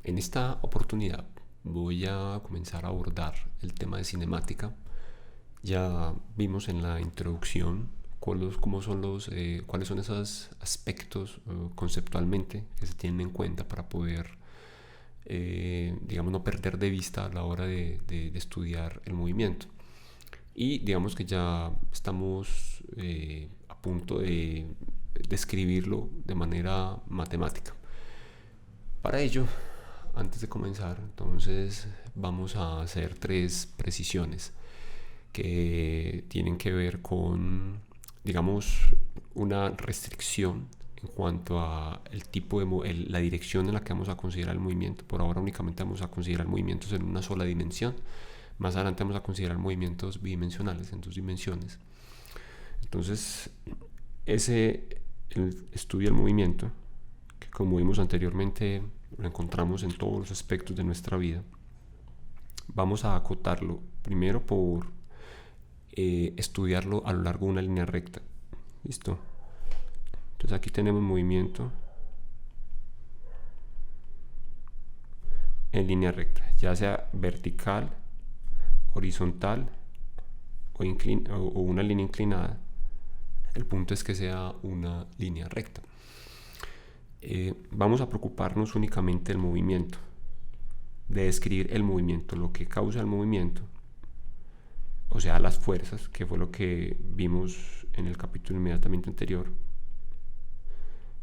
En esta oportunidad voy a comenzar a abordar el tema de cinemática. Ya vimos en la introducción cuáles son esos aspectos conceptualmente que se tienen en cuenta para poder, digamos, no perder de vista a la hora de estudiar el movimiento. Y digamos que ya estamos a punto de describirlo de manera matemática. Para ello, antes de comenzar, entonces vamos a hacer tres precisiones que tienen que ver con, digamos, una restricción en cuanto a el tipo la dirección en la que vamos a considerar el movimiento. Por ahora únicamente vamos a considerar movimientos en una sola dimensión. Más adelante vamos a considerar movimientos bidimensionales en dos dimensiones. Entonces, el estudio del movimiento, que como vimos anteriormente lo encontramos en todos los aspectos de nuestra vida, vamos a acotarlo primero por estudiarlo a lo largo de una línea recta. ¿Listo? Entonces aquí tenemos movimiento en línea recta, ya sea vertical, horizontal o una línea inclinada. El punto es que sea una línea recta. Vamos a preocuparnos únicamente del movimiento, de describir el movimiento, lo que causa el movimiento, o sea, las fuerzas, que fue lo que vimos en el capítulo inmediatamente anterior.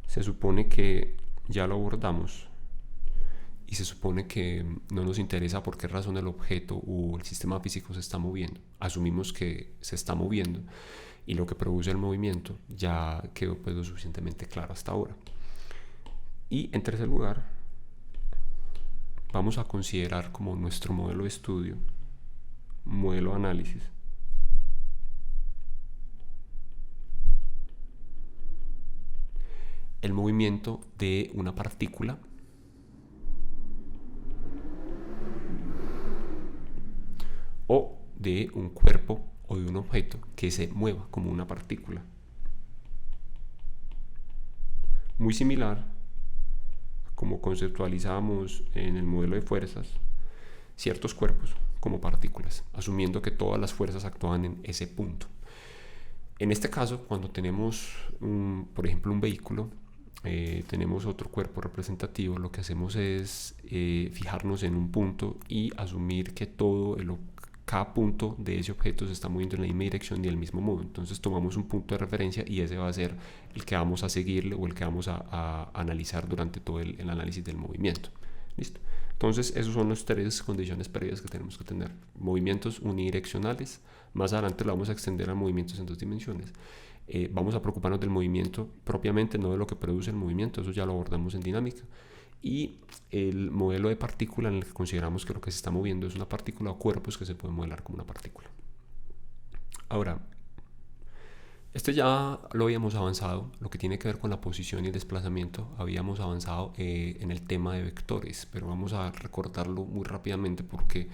Se supone que ya lo abordamos y se supone que no nos interesa por qué razón el objeto o el sistema físico se está moviendo. Asumimos que se está moviendo y lo que produce el movimiento ya quedó pues lo suficientemente claro hasta ahora. Y en tercer lugar, vamos a considerar como nuestro modelo de estudio, modelo de análisis, el movimiento de una partícula o de un cuerpo o de un objeto que se mueva como una partícula. Muy similar a como conceptualizamos en el modelo de fuerzas ciertos cuerpos como partículas, asumiendo que todas las fuerzas actúan en ese punto. En este caso, cuando tenemos, por ejemplo, un vehículo, tenemos otro cuerpo representativo, lo que hacemos es fijarnos en un punto y asumir que cada punto de ese objeto se está moviendo en la misma dirección y del mismo modo. Entonces tomamos un punto de referencia y ese va a ser el que vamos a seguirle o el que vamos a analizar durante todo el análisis del movimiento. ¿Listo? Entonces, esas son las tres condiciones previas que tenemos que tener. Movimientos unidireccionales. Más adelante lo vamos a extender a movimientos en dos dimensiones. Vamos a preocuparnos del movimiento propiamente, no de lo que produce el movimiento. Eso ya lo abordamos en dinámica. Y el modelo de partícula en el que consideramos que lo que se está moviendo es una partícula o cuerpos que se pueden modelar como una partícula. Ahora, este ya lo habíamos avanzado, lo que tiene que ver con la posición y el desplazamiento, habíamos avanzado en el tema de vectores, pero vamos a recordarlo muy rápidamente porque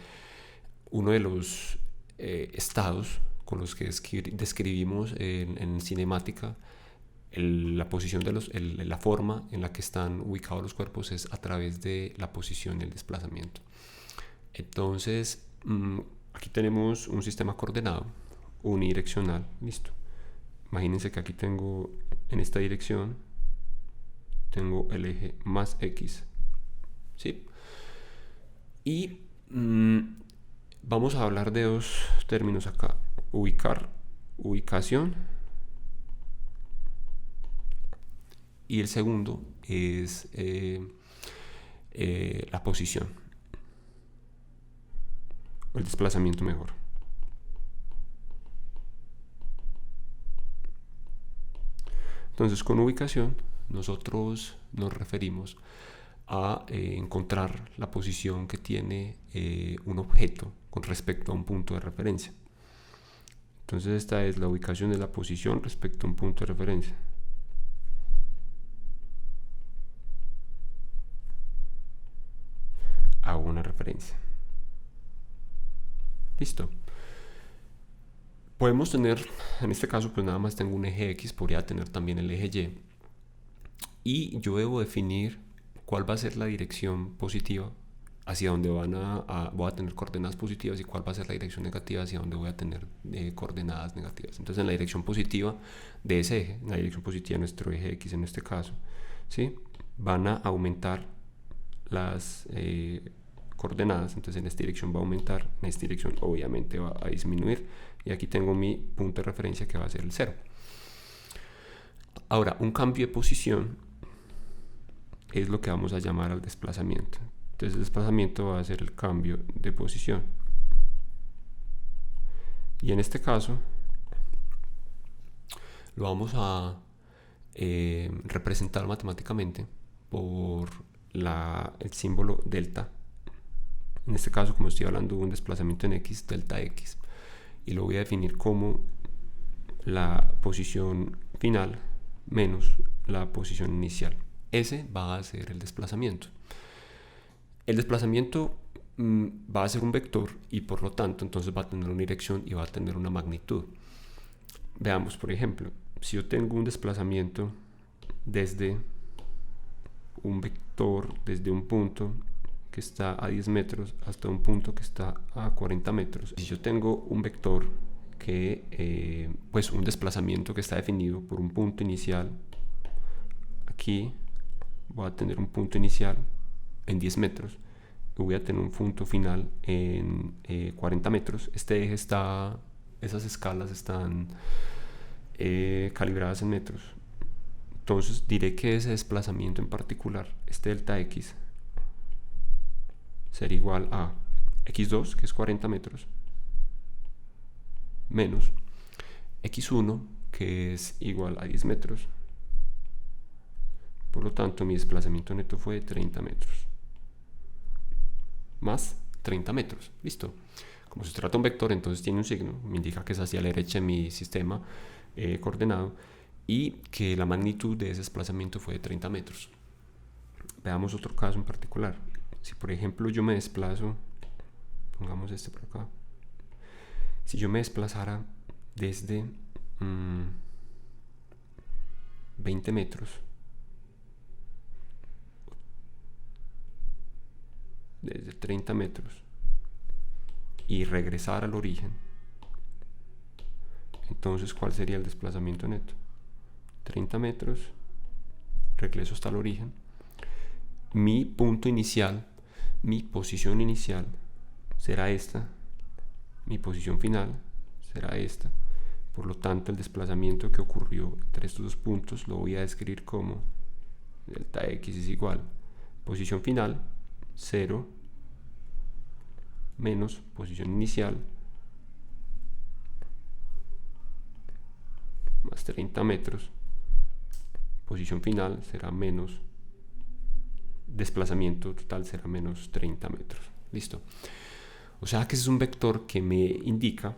uno de los estados con los que describimos en cinemática la posición la forma en la que están ubicados los cuerpos es a través de la posición y el desplazamiento. Entonces, aquí tenemos un sistema coordenado unidireccional, listo. Imagínense que aquí tengo en esta dirección tengo el eje más x, ¿sí? Y vamos a hablar de dos términos acá: ubicación, y el segundo es la posición, o el desplazamiento mejor. Entonces, con ubicación nosotros nos referimos a encontrar la posición que tiene un objeto con respecto a un punto de referencia. Entonces, esta es la ubicación de la posición respecto a un punto de referencia. Hago una referencia. Listo. Podemos tener, en este caso, pues nada más tengo un eje X, podría tener también el eje Y. Y yo debo definir cuál va a ser la dirección positiva hacia donde voy a tener coordenadas positivas y cuál va a ser la dirección negativa hacia donde voy a tener coordenadas negativas. Entonces en la dirección positiva de ese eje, en la dirección positiva de nuestro eje X en este caso, ¿sí? Van a aumentar las coordenadas. Entonces en esta dirección va a aumentar, en esta dirección obviamente va a disminuir, y aquí tengo mi punto de referencia que va a ser el 0. Ahora, un cambio de posición es lo que vamos a llamar al desplazamiento. Entonces el desplazamiento va a ser el cambio de posición, y en este caso lo vamos a representar matemáticamente por el símbolo delta. En este caso, como estoy hablando de un desplazamiento en X, delta X, y lo voy a definir como la posición final menos la posición inicial. Ese va a ser el desplazamiento. El desplazamiento va a ser un vector y por lo tanto entonces va a tener una dirección y va a tener una magnitud. Veamos, por ejemplo, si yo tengo un desplazamiento desde un vector, desde un punto que está a 10 metros hasta un punto que está a 40 metros. Si yo tengo un vector que, pues un desplazamiento que está definido por un punto inicial, aquí voy a tener un punto inicial en 10 metros y voy a tener un punto final en 40 metros. Este eje está, esas escalas están calibradas en metros. Entonces diré que ese desplazamiento en particular, este delta X, será igual a X2, que es 40 metros, menos X1, que es igual a 10 metros. Por lo tanto, mi desplazamiento neto fue de 30 metros. Más 30 metros. Listo. Como se trata de un vector, entonces tiene un signo. Me indica que es hacia la derecha de mi sistema coordenado y que la magnitud de ese desplazamiento fue de 30 metros. Veamos otro caso en particular. Si por ejemplo yo me desplazo, pongamos este por acá. Si yo me desplazara desde 20 metros, desde 30 metros, y regresar al origen, entonces ¿cuál sería el desplazamiento neto? 30 metros, regreso hasta el origen. Mi punto inicial, mi posición inicial será esta, mi posición final será esta. Por lo tanto, el desplazamiento que ocurrió entre estos dos puntos lo voy a describir como delta X es igual posición final 0 menos posición inicial más 30 metros. Posición final será menos, desplazamiento total será menos 30 metros. Listo. O sea que ese es un vector que me indica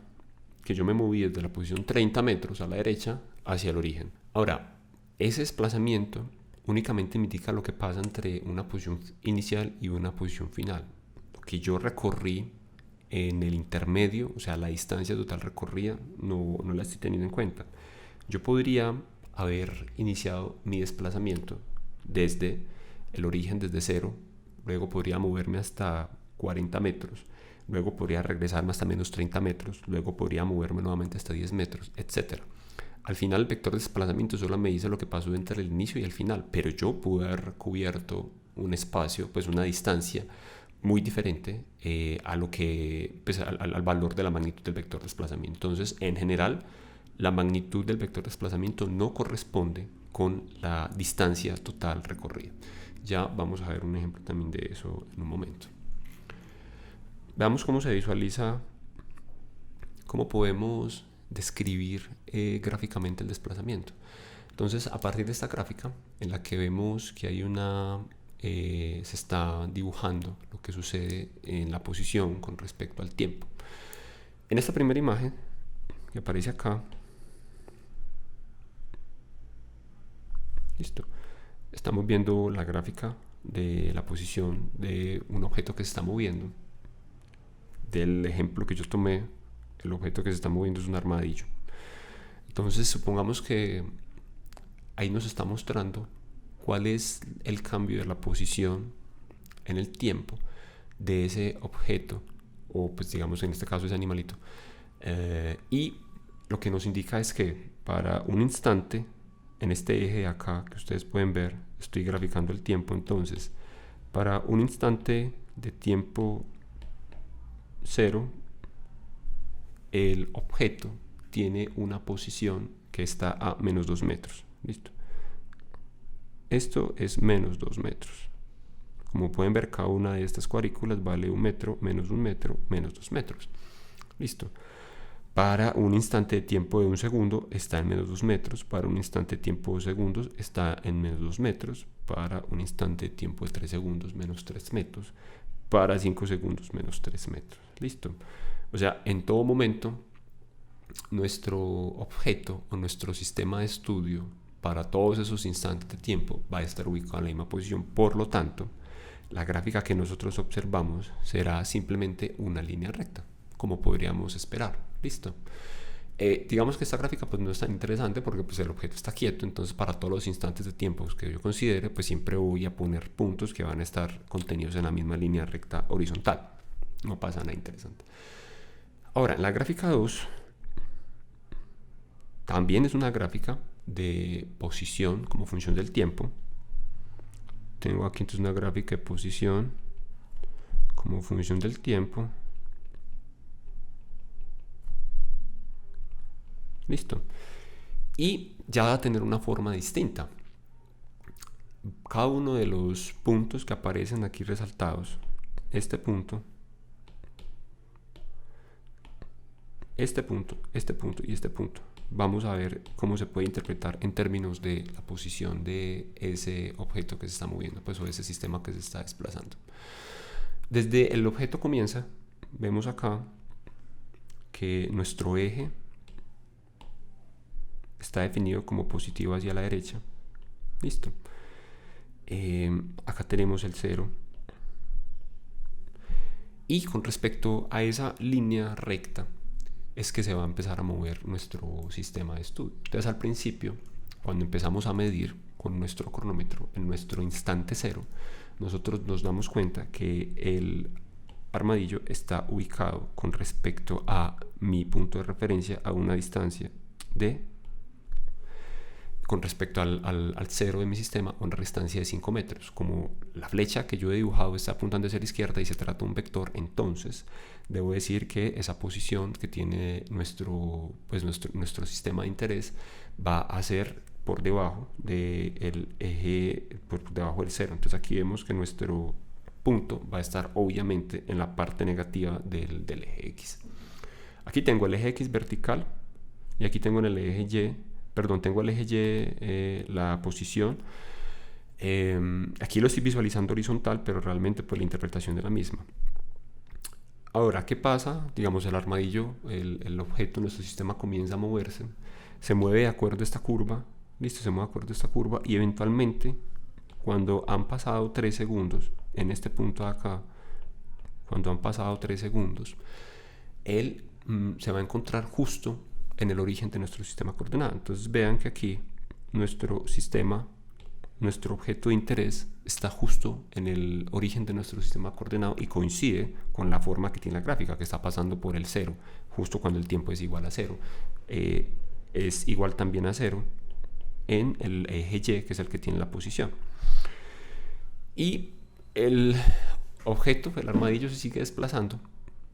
que yo me moví desde la posición 30 metros a la derecha hacia el origen. Ahora, ese desplazamiento únicamente me indica lo que pasa entre una posición inicial y una posición final. Lo que yo recorrí en el intermedio, o sea, la distancia total recorrida, no la estoy teniendo en cuenta. Yo podría haber iniciado mi desplazamiento desde el origen, desde 0, luego podría moverme hasta 40 metros, luego podría regresarme hasta menos 30 metros, luego podría moverme nuevamente hasta 10 metros, etc. Al final el vector de desplazamiento solo me dice lo que pasó entre el inicio y el final, pero yo pude haber cubierto un espacio, pues una distancia muy diferente a lo que, pues al valor de la magnitud del vector de desplazamiento. Entonces, en general, la magnitud del vector de desplazamiento no corresponde con la distancia total recorrida. Ya vamos a ver un ejemplo también de eso en un momento. Veamos cómo se visualiza, cómo podemos describir gráficamente el desplazamiento. Entonces, a partir de esta gráfica, en la que vemos que hay se está dibujando lo que sucede en la posición con respecto al tiempo. En esta primera imagen que aparece acá, listo, estamos viendo la gráfica de la posición de un objeto que se está moviendo. Del ejemplo que yo tomé, el objeto que se está moviendo es un armadillo. Entonces supongamos que ahí nos está mostrando cuál es el cambio de la posición en el tiempo de ese objeto, o pues digamos en este caso ese animalito. Y lo que nos indica es que para un instante, en este eje de acá que ustedes pueden ver, estoy graficando el tiempo. Entonces, para un instante de tiempo 0, el objeto tiene una posición que está a menos 2 metros. ¿Listo? Esto es menos 2 metros. Como pueden ver, cada una de estas cuadrículas vale 1 metro, menos 1 metro, menos 2 metros. Listo. Para un instante de tiempo de 1 segundo está en menos 2 metros. Para un instante de tiempo de 2 segundos está en menos 2 metros. Para un instante de tiempo de 3 segundos, menos 3 metros. Para 5 segundos, menos 3 metros. Listo. O sea, en todo momento, nuestro objeto o nuestro sistema de estudio para todos esos instantes de tiempo va a estar ubicado en la misma posición. Por lo tanto, la gráfica que nosotros observamos será simplemente una línea recta, como podríamos esperar. Listo. Digamos que esta gráfica pues no es tan interesante porque pues el objeto está quieto, entonces para todos los instantes de tiempo que yo considere, pues siempre voy a poner puntos que van a estar contenidos en la misma línea recta horizontal. No pasa nada interesante. Ahora, en la gráfica 2 también es una gráfica de posición como función del tiempo. Tengo aquí entonces una gráfica de posición como función del tiempo. Listo. Y ya va a tener una forma distinta. Cada uno de los puntos que aparecen aquí resaltados, este punto, este punto, este punto y este punto, vamos a ver cómo se puede interpretar en términos de la posición de ese objeto que se está moviendo, pues, o ese sistema que se está desplazando. Desde el objeto comienza, vemos acá que nuestro eje está definido como positivo hacia la derecha. Listo. Acá tenemos el 0. Y con respecto a esa línea recta es que se va a empezar a mover nuestro sistema de estudio. Entonces, al principio, cuando empezamos a medir con nuestro cronómetro en nuestro instante 0, nosotros nos damos cuenta que el armadillo está ubicado con respecto a mi punto de referencia a una distancia de, con respecto al 0 de mi sistema, a una distancia de 5 metros. Como la flecha que yo he dibujado está apuntando hacia la izquierda y se trata de un vector, entonces debo decir que esa posición que tiene nuestro sistema de interés va a ser por debajo del eje, por debajo del 0. Entonces aquí vemos que nuestro punto va a estar obviamente en la parte negativa del eje X. Aquí tengo el eje X vertical y aquí tengo en el eje Y, tengo el eje Y, la posición. Aquí lo estoy visualizando horizontal, pero realmente pues la interpretación es la misma. Ahora, ¿qué pasa? Digamos, el armadillo, el objeto, nuestro sistema comienza a moverse, se mueve de acuerdo a esta curva, listo, se mueve de acuerdo a esta curva y eventualmente, cuando han pasado 3 segundos, en este punto de acá, cuando han pasado 3 segundos, él se va a encontrar justo en el origen de nuestro sistema coordenado. Entonces vean que aquí nuestro sistema, nuestro objeto de interés está justo en el origen de nuestro sistema coordenado y coincide con la forma que tiene la gráfica, que está pasando por el 0, justo cuando el tiempo es igual a 0. Es igual también a 0 en el eje Y, que es el que tiene la posición. Y el objeto, el armadillo, se sigue desplazando.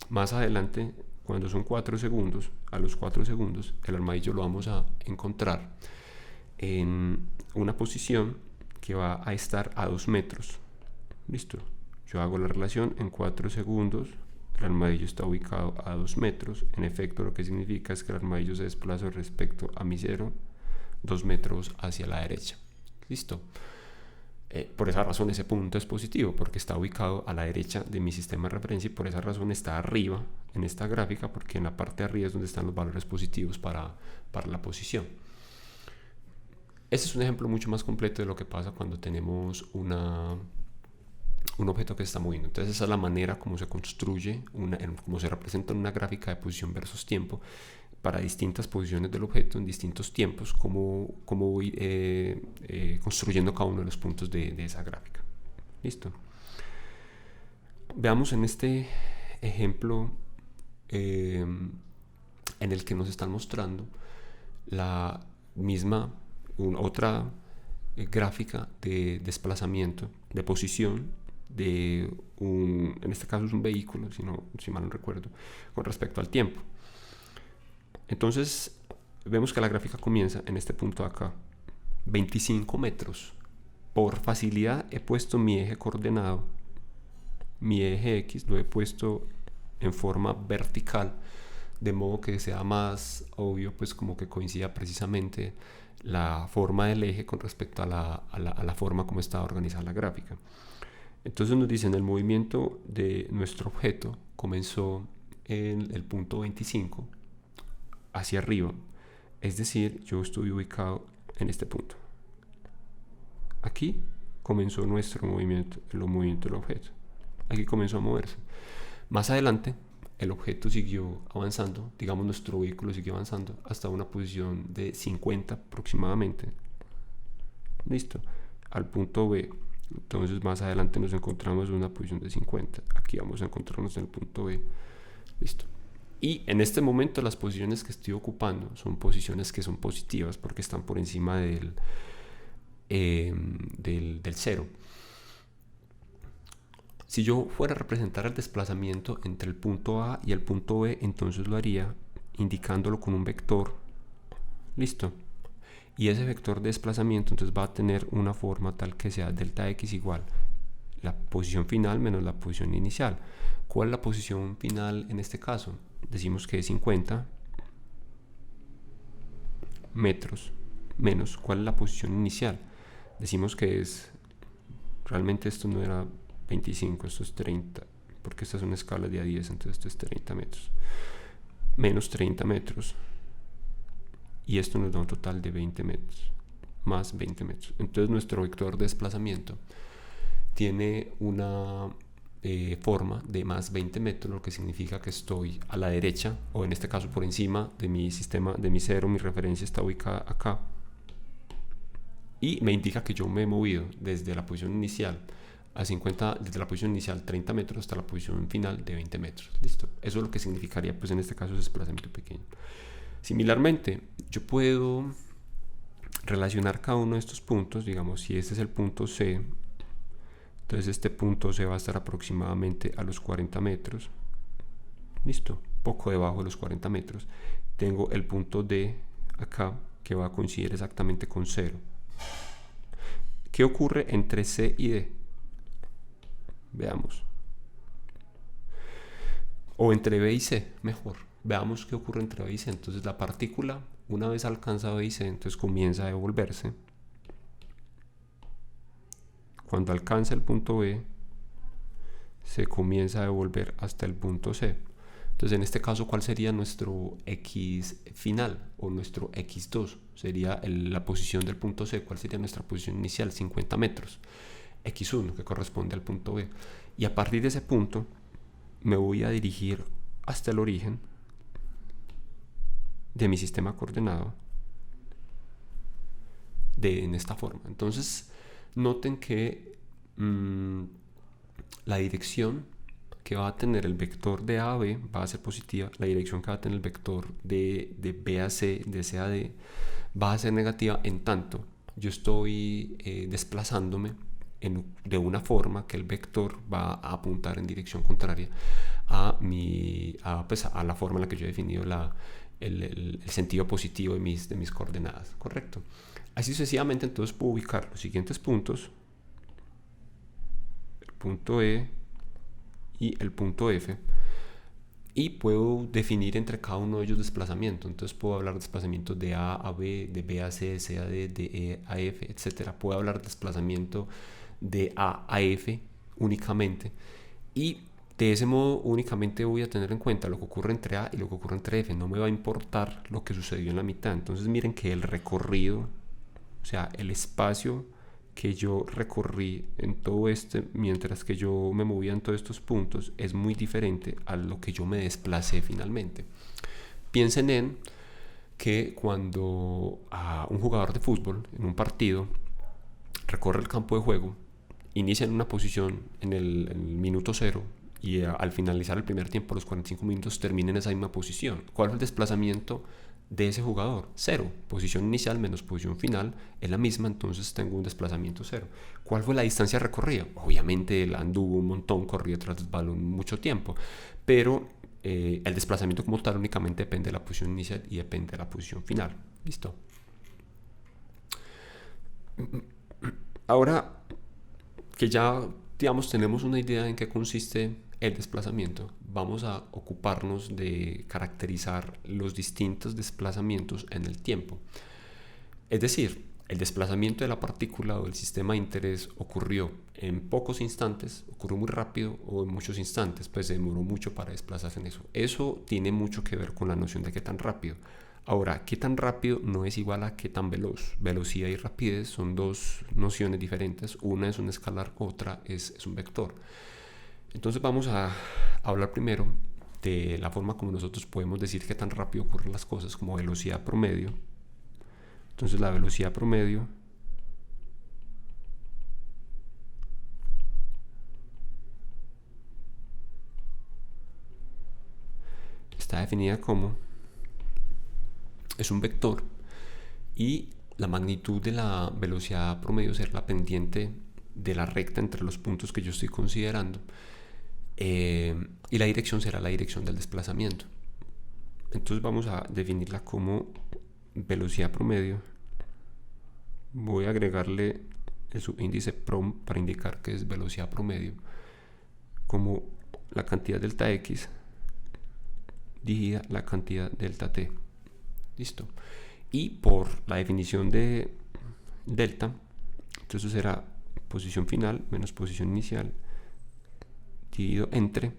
Más adelante, cuando son 4 segundos, a los 4 segundos, el armadillo lo vamos a encontrar en una posición que va a estar a 2 metros. Listo. Yo hago la relación en 4 segundos. El armadillo está ubicado a 2 metros. En efecto, lo que significa es que el armadillo se desplaza respecto a mi 0, 2 metros hacia la derecha. Listo. Por esa razón ese punto es positivo, porque está ubicado a la derecha de mi sistema de referencia y por esa razón está arriba en esta gráfica, porque en la parte de arriba es donde están los valores positivos para la posición. Este es un ejemplo mucho más completo de lo que pasa cuando tenemos un objeto que se está moviendo. Entonces esa es la manera como se construye, como se representa en una gráfica de posición versus tiempo, para distintas posiciones del objeto en distintos tiempos, cómo voy construyendo cada uno de los puntos de esa gráfica. ¿Listo? Veamos en este ejemplo en el que nos están mostrando la misma, otra gráfica de desplazamiento, de posición de en este caso es un vehículo, si mal no recuerdo, con respecto al tiempo. Entonces vemos que la gráfica comienza en este punto de acá, 25 metros. Por facilidad he puesto mi eje coordenado, mi eje X lo he puesto en forma vertical, de modo que sea más obvio, pues como que coincida precisamente la forma del eje con respecto a la forma como está organizada la gráfica. Entonces nos dicen el movimiento de nuestro objeto comenzó en el punto 25 hacia arriba, es decir, yo estoy ubicado en este punto. Aquí comenzó nuestro movimiento, el movimiento del objeto. Aquí comenzó a moverse. Más adelante, el objeto siguió avanzando, digamos nuestro vehículo siguió avanzando hasta una posición de 50 aproximadamente. Listo, al punto B. Entonces más adelante nos encontramos en una posición de 50. Aquí vamos a encontrarnos en el punto B. Listo. Y en este momento las posiciones que estoy ocupando son posiciones que son positivas porque están por encima del cero. Si yo fuera a representar el desplazamiento entre el punto A y el punto B, entonces lo haría indicándolo con un vector. Listo. Y ese vector de desplazamiento entonces va a tener una forma tal que sea delta x igual la posición final menos la posición inicial. ¿Cuál es la posición final en este caso? Decimos que es 50 metros menos ¿cuál es la posición inicial? Decimos que es, realmente esto no era 25, esto es 30, porque esta es una escala de A10, entonces esto es 30 metros menos 30 metros, y esto nos da un total de 20 metros más 20 metros. Entonces nuestro vector de desplazamiento tiene una forma de más 20 metros, lo que significa que estoy a la derecha, o en este caso por encima de mi sistema, de mi cero. Mi referencia está ubicada acá y me indica que yo me he movido desde la posición inicial a 50, desde la posición inicial 30 metros hasta la posición final de 20 metros. Listo, eso es lo que significaría pues en este caso desplazamiento pequeño. Similarmente, yo puedo relacionar cada uno de estos puntos. Digamos, si este es el punto C, entonces este punto C va a estar aproximadamente a los 40 metros. Listo, poco debajo de los 40 metros. Tengo el punto D acá, que va a coincidir exactamente con 0. ¿Qué ocurre entre C y D? Veamos. O entre B y C, mejor. Veamos qué ocurre entre B y C. Entonces la partícula, una vez alcanza B y C, entonces comienza a devolverse. Cuando alcanza el punto B, se comienza a devolver hasta el punto C. Entonces en este caso, ¿cuál sería nuestro X final o nuestro X2? Sería la posición del punto C. ¿Cuál sería nuestra posición inicial? 50 metros. X1, que corresponde al punto B. Y a partir de ese punto me voy a dirigir hasta el origen de mi sistema coordenado en esta forma. Entonces noten que la dirección que va a tener el vector de A a B va a ser positiva. La dirección que va a tener el vector de B a C, de C a D, va a ser negativa, en tanto yo estoy desplazándome de una forma que el vector va a apuntar en dirección contraria a la forma en la que yo he definido el sentido positivo de mis coordenadas, ¿correcto? Así sucesivamente, entonces puedo ubicar los siguientes puntos: el punto E y el punto F, y puedo definir entre cada uno de ellos desplazamiento. Entonces puedo hablar de desplazamiento de A a B, de B a C, de C a D, de E a F, etc. Puedo hablar de desplazamiento de A a F únicamente, y de ese modo únicamente voy a tener en cuenta lo que ocurre entre A y lo que ocurre entre F. No me va a importar lo que sucedió en la mitad. Entonces miren que el recorrido, o sea, el espacio que yo recorrí en todo mientras que yo me movía en todos estos puntos, es muy diferente a lo que yo me desplacé finalmente. Piensen en que cuando un jugador de fútbol en un partido recorre el campo de juego, inicia en una posición en el minuto 0 y al finalizar el primer tiempo, a los 45 minutos, termina en esa misma posición. ¿Cuál es el desplazamiento de ese jugador? 0. Posición inicial menos posición final es la misma, entonces tengo un desplazamiento 0. ¿Cuál fue la distancia recorrida? Obviamente él anduvo un montón, corría tras el balón mucho tiempo, pero el desplazamiento como tal únicamente depende de la posición inicial y depende de la posición final. ¿Listo? Ahora que ya, digamos, tenemos una idea en qué consiste el desplazamiento, vamos a ocuparnos de caracterizar los distintos desplazamientos en el tiempo. Es decir, el desplazamiento de la partícula o del sistema de interés ocurrió en pocos instantes, ocurrió muy rápido, o en muchos instantes, pues se demoró mucho para desplazarse en eso. Eso tiene mucho que ver con la noción de qué tan rápido. Ahora, qué tan rápido no es igual a qué tan veloz. Velocidad y rapidez son dos nociones diferentes. Una es un escalar, otra es un vector. Entonces vamos a hablar primero de la forma como nosotros podemos decir qué tan rápido ocurren las cosas, como velocidad promedio. Entonces la velocidad promedio está definida como es un vector y la magnitud de la velocidad promedio será la pendiente de la recta entre los puntos que yo estoy considerando, y la dirección será la dirección del desplazamiento. Entonces vamos a definirla como velocidad promedio. Voy a agregarle el subíndice prom para indicar que es velocidad promedio, como la cantidad delta x dividida la cantidad delta t. Listo. Y por la definición de delta, entonces será posición final menos posición inicial dividido entre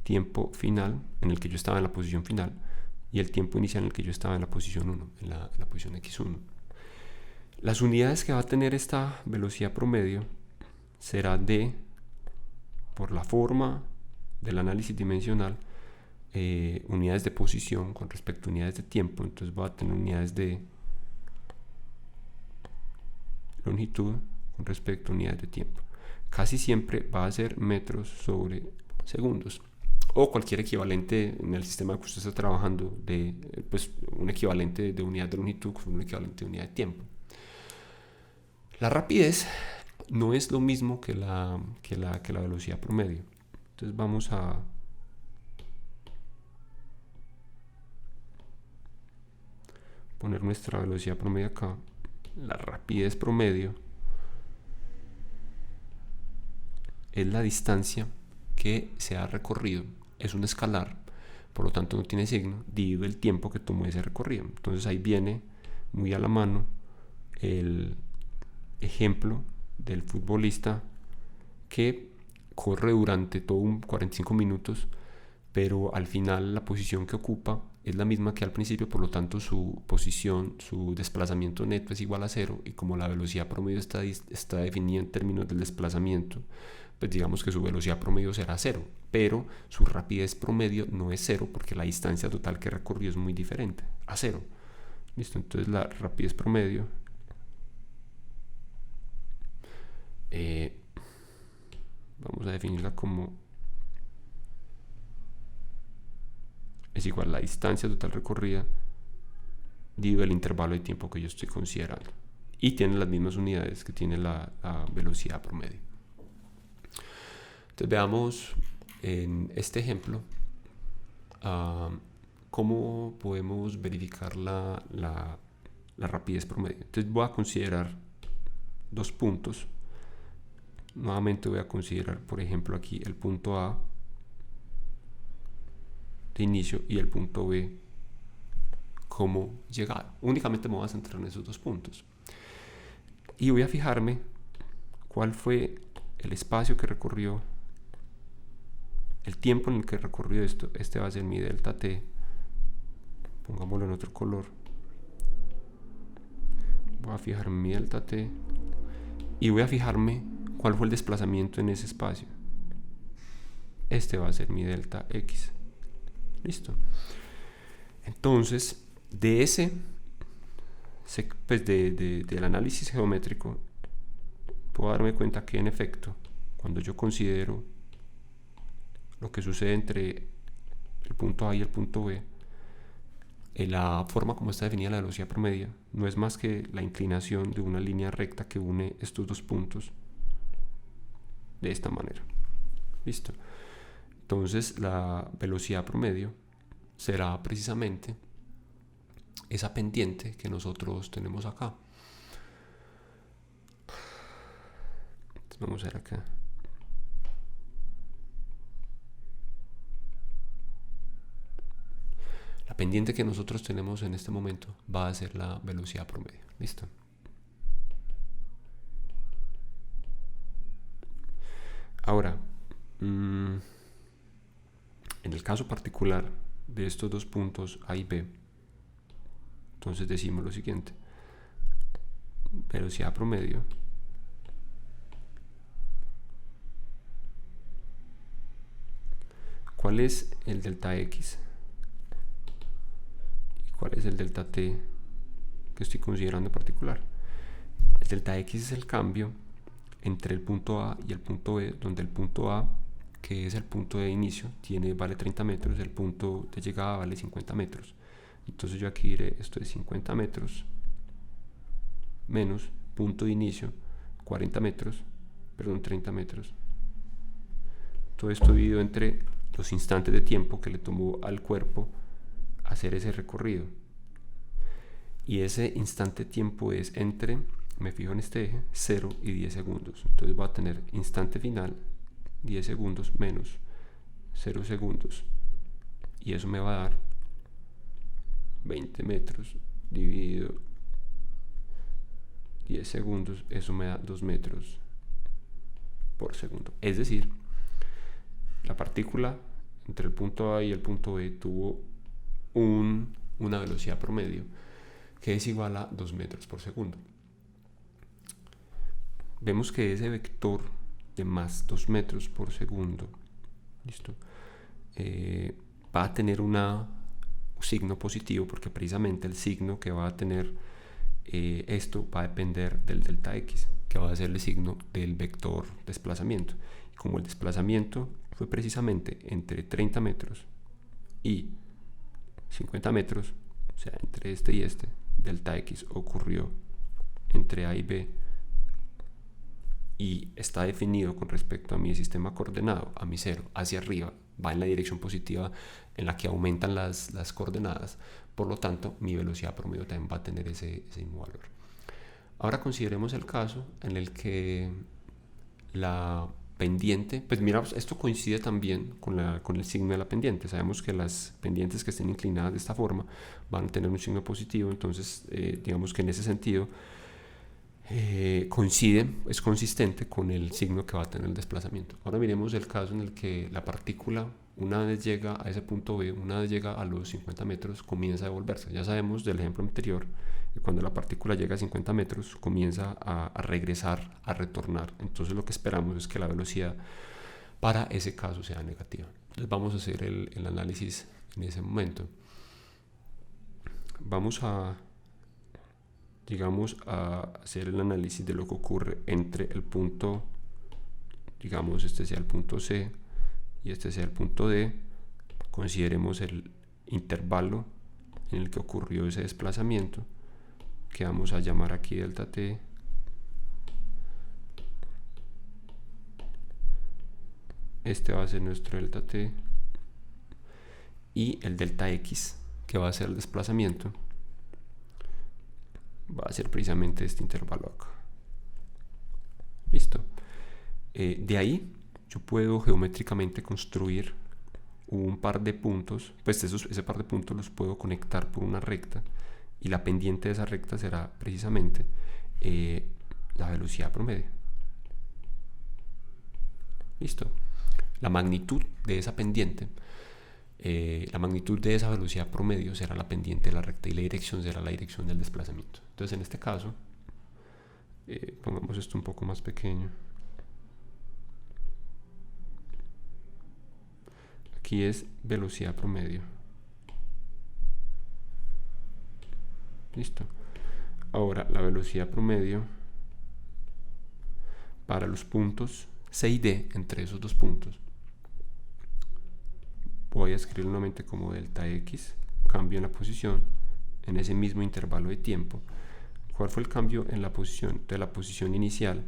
tiempo final en el que yo estaba en la posición final y el tiempo inicial en el que yo estaba en la posición 1, en la posición x1. Las unidades que va a tener esta velocidad promedio será d, por la forma del análisis dimensional, unidades de posición con respecto a unidades de tiempo. Entonces va a tener unidades de longitud con respecto a unidades de tiempo. Casi siempre va a ser metros sobre segundos, o cualquier equivalente en el sistema que usted está trabajando, de pues un equivalente de unidad de longitud con un equivalente de unidad de tiempo. La rapidez no es lo mismo que la velocidad promedio. Entonces vamos a poner nuestra velocidad promedio acá. La rapidez promedio es la distancia que se ha recorrido. Es un escalar, por lo tanto no tiene signo, dividido el tiempo que tomó ese recorrido. Entonces ahí viene muy a la mano el ejemplo del futbolista que corre durante todo un 45 minutos, pero al final la posición que ocupa es la misma que al principio, por lo tanto su posición, su desplazamiento neto es igual a 0, y como la velocidad promedio está definida en términos del desplazamiento, pues digamos que su velocidad promedio será 0, pero su rapidez promedio no es 0 porque la distancia total que recorrió es muy diferente a 0. Listo, entonces la rapidez promedio vamos a definirla como es igual a la distancia total recorrida dividido el intervalo de tiempo que yo estoy considerando, y tiene las mismas unidades que tiene la velocidad promedio. Entonces veamos en este ejemplo cómo podemos verificar la rapidez promedio. Entonces voy a considerar dos puntos. Nuevamente voy a considerar, por ejemplo, aquí el punto A de inicio y el punto B como llegada. Únicamente me voy a centrar en esos dos puntos. Y voy a fijarme cuál fue el espacio que recorrió, el tiempo en el que recorrió esto. Este va a ser mi delta t. Pongámoslo en otro color. Voy a fijarme mi delta t y voy a fijarme cuál fue el desplazamiento en ese espacio. Este va a ser mi delta x. Listo. Entonces, pues del análisis geométrico, puedo darme cuenta que en efecto, cuando yo considero lo que sucede entre el punto A y el punto B, la forma como está definida la velocidad promedio no es más que la inclinación de una línea recta que une estos dos puntos de esta manera. Listo. Entonces la velocidad promedio será precisamente esa pendiente que nosotros tenemos acá. Entonces vamos a ver acá. La pendiente que nosotros tenemos en este momento va a ser la velocidad promedio. ¿Listo? Ahora, en el caso particular de estos dos puntos A y B, entonces decimos lo siguiente: velocidad promedio ¿cuál es el delta X? ¿Y cuál es el delta T que estoy considerando en particular? El delta X es el cambio entre el punto A y el punto B, donde el punto A, que es el punto de inicio, vale 30 metros, el punto de llegada vale 50 metros. Entonces yo aquí diré, esto es 50 metros menos punto de inicio, 40 metros, perdón, 30 metros. Todo esto dividido entre los instantes de tiempo que le tomó al cuerpo hacer ese recorrido. Y ese instante de tiempo es entre, me fijo en este eje, 0 y 10 segundos. Entonces voy a tener instante final, 10 segundos menos 0 segundos. Y eso me va a dar 20 metros dividido 10 segundos. Eso me da 2 metros por segundo. Es decir, la partícula entre el punto A y el punto B tuvo una velocidad promedio que es igual a 2 metros por segundo. Vemos que ese vector de más 2 metros por segundo, ¿listo? Va a tener un signo positivo, porque precisamente el signo que va a tener esto va a depender del delta X, que va a ser el signo del vector desplazamiento. Y como el desplazamiento fue precisamente entre 30 metros y 50 metros, o sea, entre este y este, delta X ocurrió entre A y B y está definido con respecto a mi sistema coordenado, a mi 0, hacia arriba, va en la dirección positiva en la que aumentan las coordenadas. Por lo tanto, mi velocidad promedio también va a tener ese mismo valor. Ahora consideremos el caso en el que la pendiente, pues mira, esto coincide también con el signo de la pendiente. Sabemos que las pendientes que estén inclinadas de esta forma van a tener un signo positivo. Entonces digamos que en ese sentido es consistente con el signo que va a tener el desplazamiento. Ahora miremos el caso en el que la partícula, una vez llega a ese punto B, una vez llega a los 50 metros, comienza a devolverse. Ya sabemos del ejemplo anterior que cuando la partícula llega a 50 metros comienza a regresar, a retornar. Entonces lo que esperamos es que la velocidad para ese caso sea negativa. Entonces vamos a hacer el análisis en ese momento. Vamos a hacer el análisis de lo que ocurre entre el punto, digamos este sea el punto C y este sea el punto D. Consideremos el intervalo en el que ocurrió ese desplazamiento, que vamos a llamar aquí delta T. Este va a ser nuestro delta T. Y el delta X, que va a ser el desplazamiento, va a ser precisamente este intervalo acá. Listo. De ahí yo puedo geométricamente construir un par de puntos, pues ese par de puntos los puedo conectar por una recta, y la pendiente de esa recta será precisamente la velocidad promedio. Listo. La magnitud de esa pendiente, la magnitud de esa velocidad promedio será la pendiente de la recta, y la dirección será la dirección del desplazamiento. Entonces en este caso, pongamos esto un poco más pequeño. Aquí es velocidad promedio. Listo. Ahora la velocidad promedio para los puntos C y D entre esos dos puntos. Voy a escribirlo nuevamente como delta x, cambio en la posición en ese mismo intervalo de tiempo. ¿Cuál fue el cambio en la posición? De la posición inicial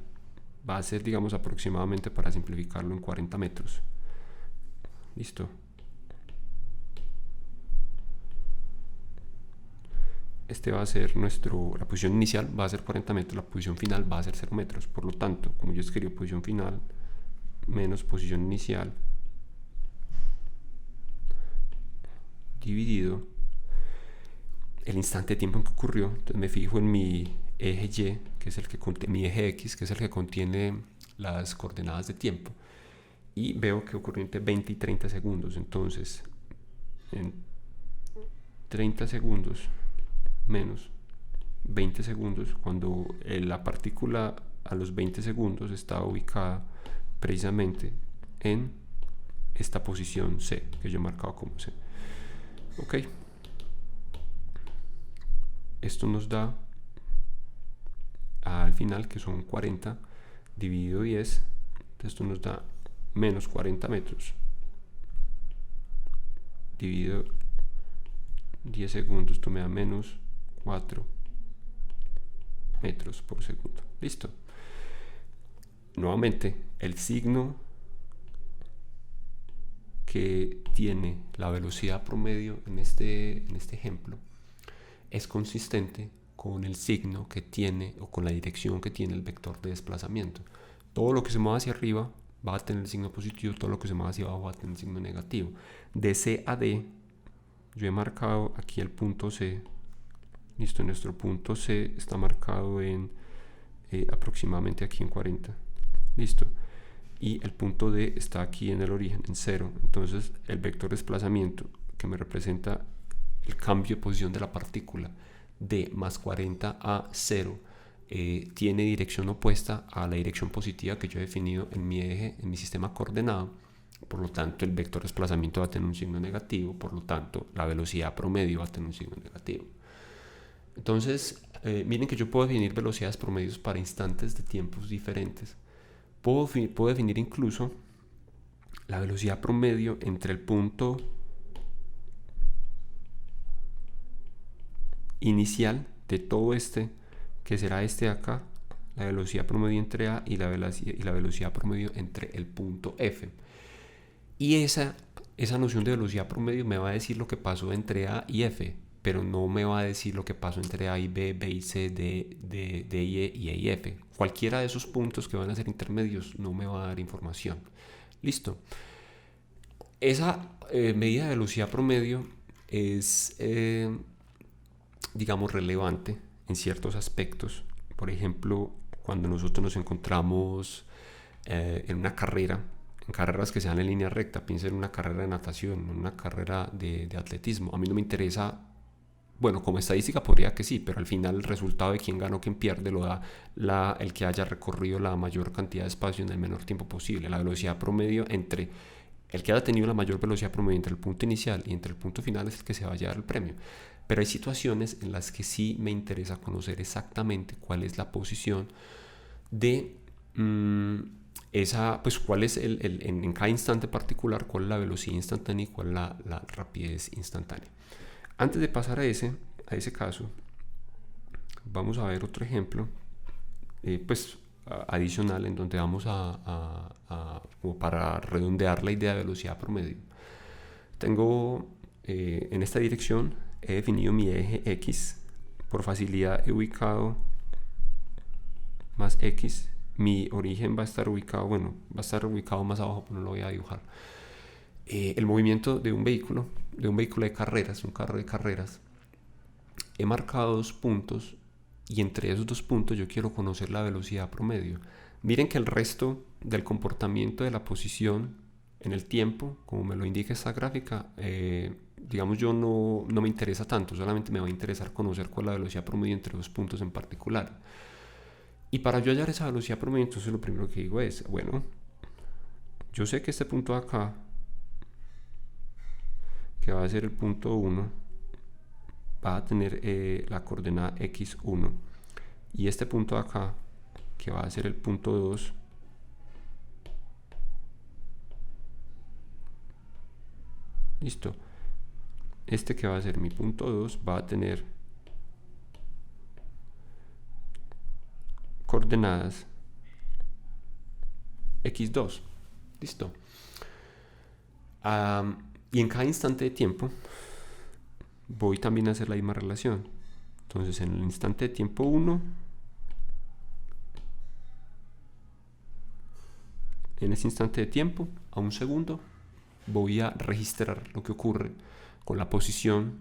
va a ser, digamos, aproximadamente, para simplificarlo, en 40 metros. Listo. Este va a ser la posición inicial va a ser 40 metros, la posición final va a ser 0 metros. Por lo tanto, como yo escribo posición final menos posición inicial dividido el instante de tiempo en que ocurrió, entonces me fijo en mi eje Y, que es el que contiene, mi eje X, que es el que contiene las coordenadas de tiempo, y veo que ocurrió entre 20 y 30 segundos. Entonces, en 30 segundos menos 20 segundos, cuando la partícula a los 20 segundos está ubicada precisamente en esta posición C, que yo he marcado como C. Ok. Esto nos da al final, que son 40 dividido 10, esto nos da menos 40 metros dividido 10 segundos, esto me da menos 4 metros por segundo. Listo. Nuevamente, el signo que tiene la velocidad promedio en este ejemplo es consistente con el signo que tiene, o con la dirección que tiene, el vector de desplazamiento. Todo lo que se mueva hacia arriba va a tener el signo positivo, todo lo que se mueva hacia abajo va a tener el signo negativo. De C a D, yo he marcado aquí el punto C. Listo, nuestro punto C está marcado en aproximadamente aquí en 40. Listo. Y el punto D está aquí en el origen, en 0. Entonces el vector de desplazamiento, que me representa el cambio de posición de la partícula de más 40 a 0, tiene dirección opuesta a la dirección positiva que yo he definido en mi eje, en mi sistema coordenado. Por lo tanto, el vector de desplazamiento va a tener un signo negativo, por lo tanto la velocidad promedio va a tener un signo negativo. Entonces, miren que yo puedo definir velocidades promedios para instantes de tiempos diferentes. Puedo definir incluso la velocidad promedio entre el punto inicial de todo que será de acá, la velocidad promedio entre A, y la velocidad promedio entre el punto F. Y esa noción de velocidad promedio me va a decir lo que pasó entre A y F, pero no me va a decir lo que pasó entre A y B, B y C, D y E y E y F. Cualquiera de esos puntos que van a ser intermedios no me va a dar información. Listo. Esa medida de velocidad promedio es, digamos, relevante en ciertos aspectos. Por ejemplo, cuando nosotros nos encontramos en una carrera, en carreras que sean en línea recta, piensen en una carrera de natación, en una carrera de atletismo. A mí no me interesa, bueno, como estadística podría que sí, pero al final el resultado de quién gana o quién pierde lo da el que haya recorrido la mayor cantidad de espacio en el menor tiempo posible. La velocidad promedio entre el que haya tenido la mayor velocidad promedio entre el punto inicial y entre el punto final es el que se va a llevar el premio. Pero hay situaciones en las que sí me interesa conocer exactamente cuál es la posición de pues cuál es en cada instante particular, cuál es la velocidad instantánea y cuál es la rapidez instantánea. Antes de pasar a ese caso, vamos a ver otro ejemplo pues adicional, en donde vamos como para redondear la idea de velocidad promedio. Tengo en esta dirección he definido mi eje X. Por facilidad he ubicado más X. Mi origen va a estar ubicado, más abajo, pero no lo voy a dibujar. El movimiento de un vehículo de carreras, un carro de carreras, he marcado 2 puntos, y entre esos 2 puntos yo quiero conocer la velocidad promedio. Miren que el resto del comportamiento de la posición en el tiempo, como me lo indica esta gráfica, digamos, yo no me interesa tanto, solamente me va a interesar conocer cuál es la velocidad promedio entre 2 puntos en particular. Y para yo hallar esa velocidad promedio, entonces lo primero que digo es, bueno, yo sé que este punto de acá, que va a ser el punto 1, va a tener la coordenada x1 y este punto de acá, que va a ser el punto 2, listo, este que va a ser mi punto 2 va a tener coordenadas x2, listo. Y en cada instante de tiempo voy también a hacer la misma relación. Entonces en el instante de tiempo 1, en ese instante de tiempo, a un segundo, voy a registrar lo que ocurre con la posición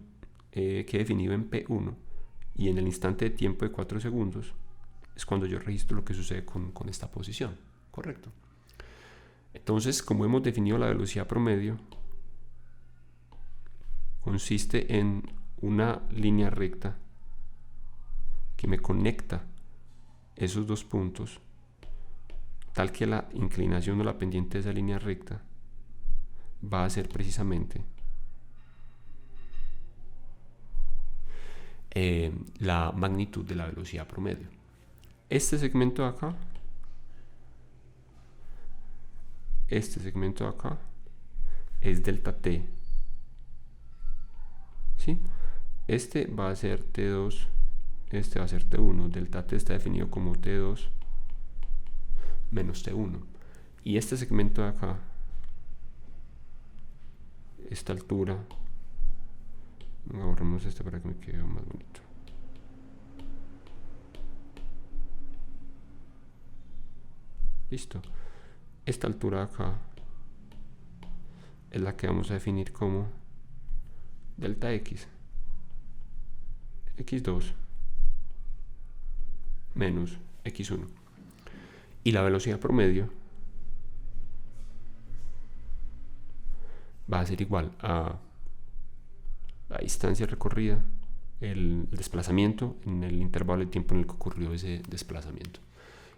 que he definido en P1. Y en el instante de tiempo de 4 segundos es cuando yo registro lo que sucede con esta posición. ¿Correcto? Entonces, como hemos definido la velocidad promedio, consiste en una línea recta que me conecta esos dos puntos, tal que la inclinación o la pendiente de esa línea recta va a ser precisamente la magnitud de la velocidad promedio. Este segmento de acá, es delta t, ¿sí? Este va a ser t2, este va a ser t1. Delta t está definido como t2 menos t1. Y este segmento de acá, esta altura, borremos este para que me quede más bonito. Listo. Esta altura de acá es la que vamos a definir como delta x, x2 menos x1. Y la velocidad promedio va a ser igual a la distancia recorrida, el desplazamiento en el intervalo de tiempo en el que ocurrió ese desplazamiento,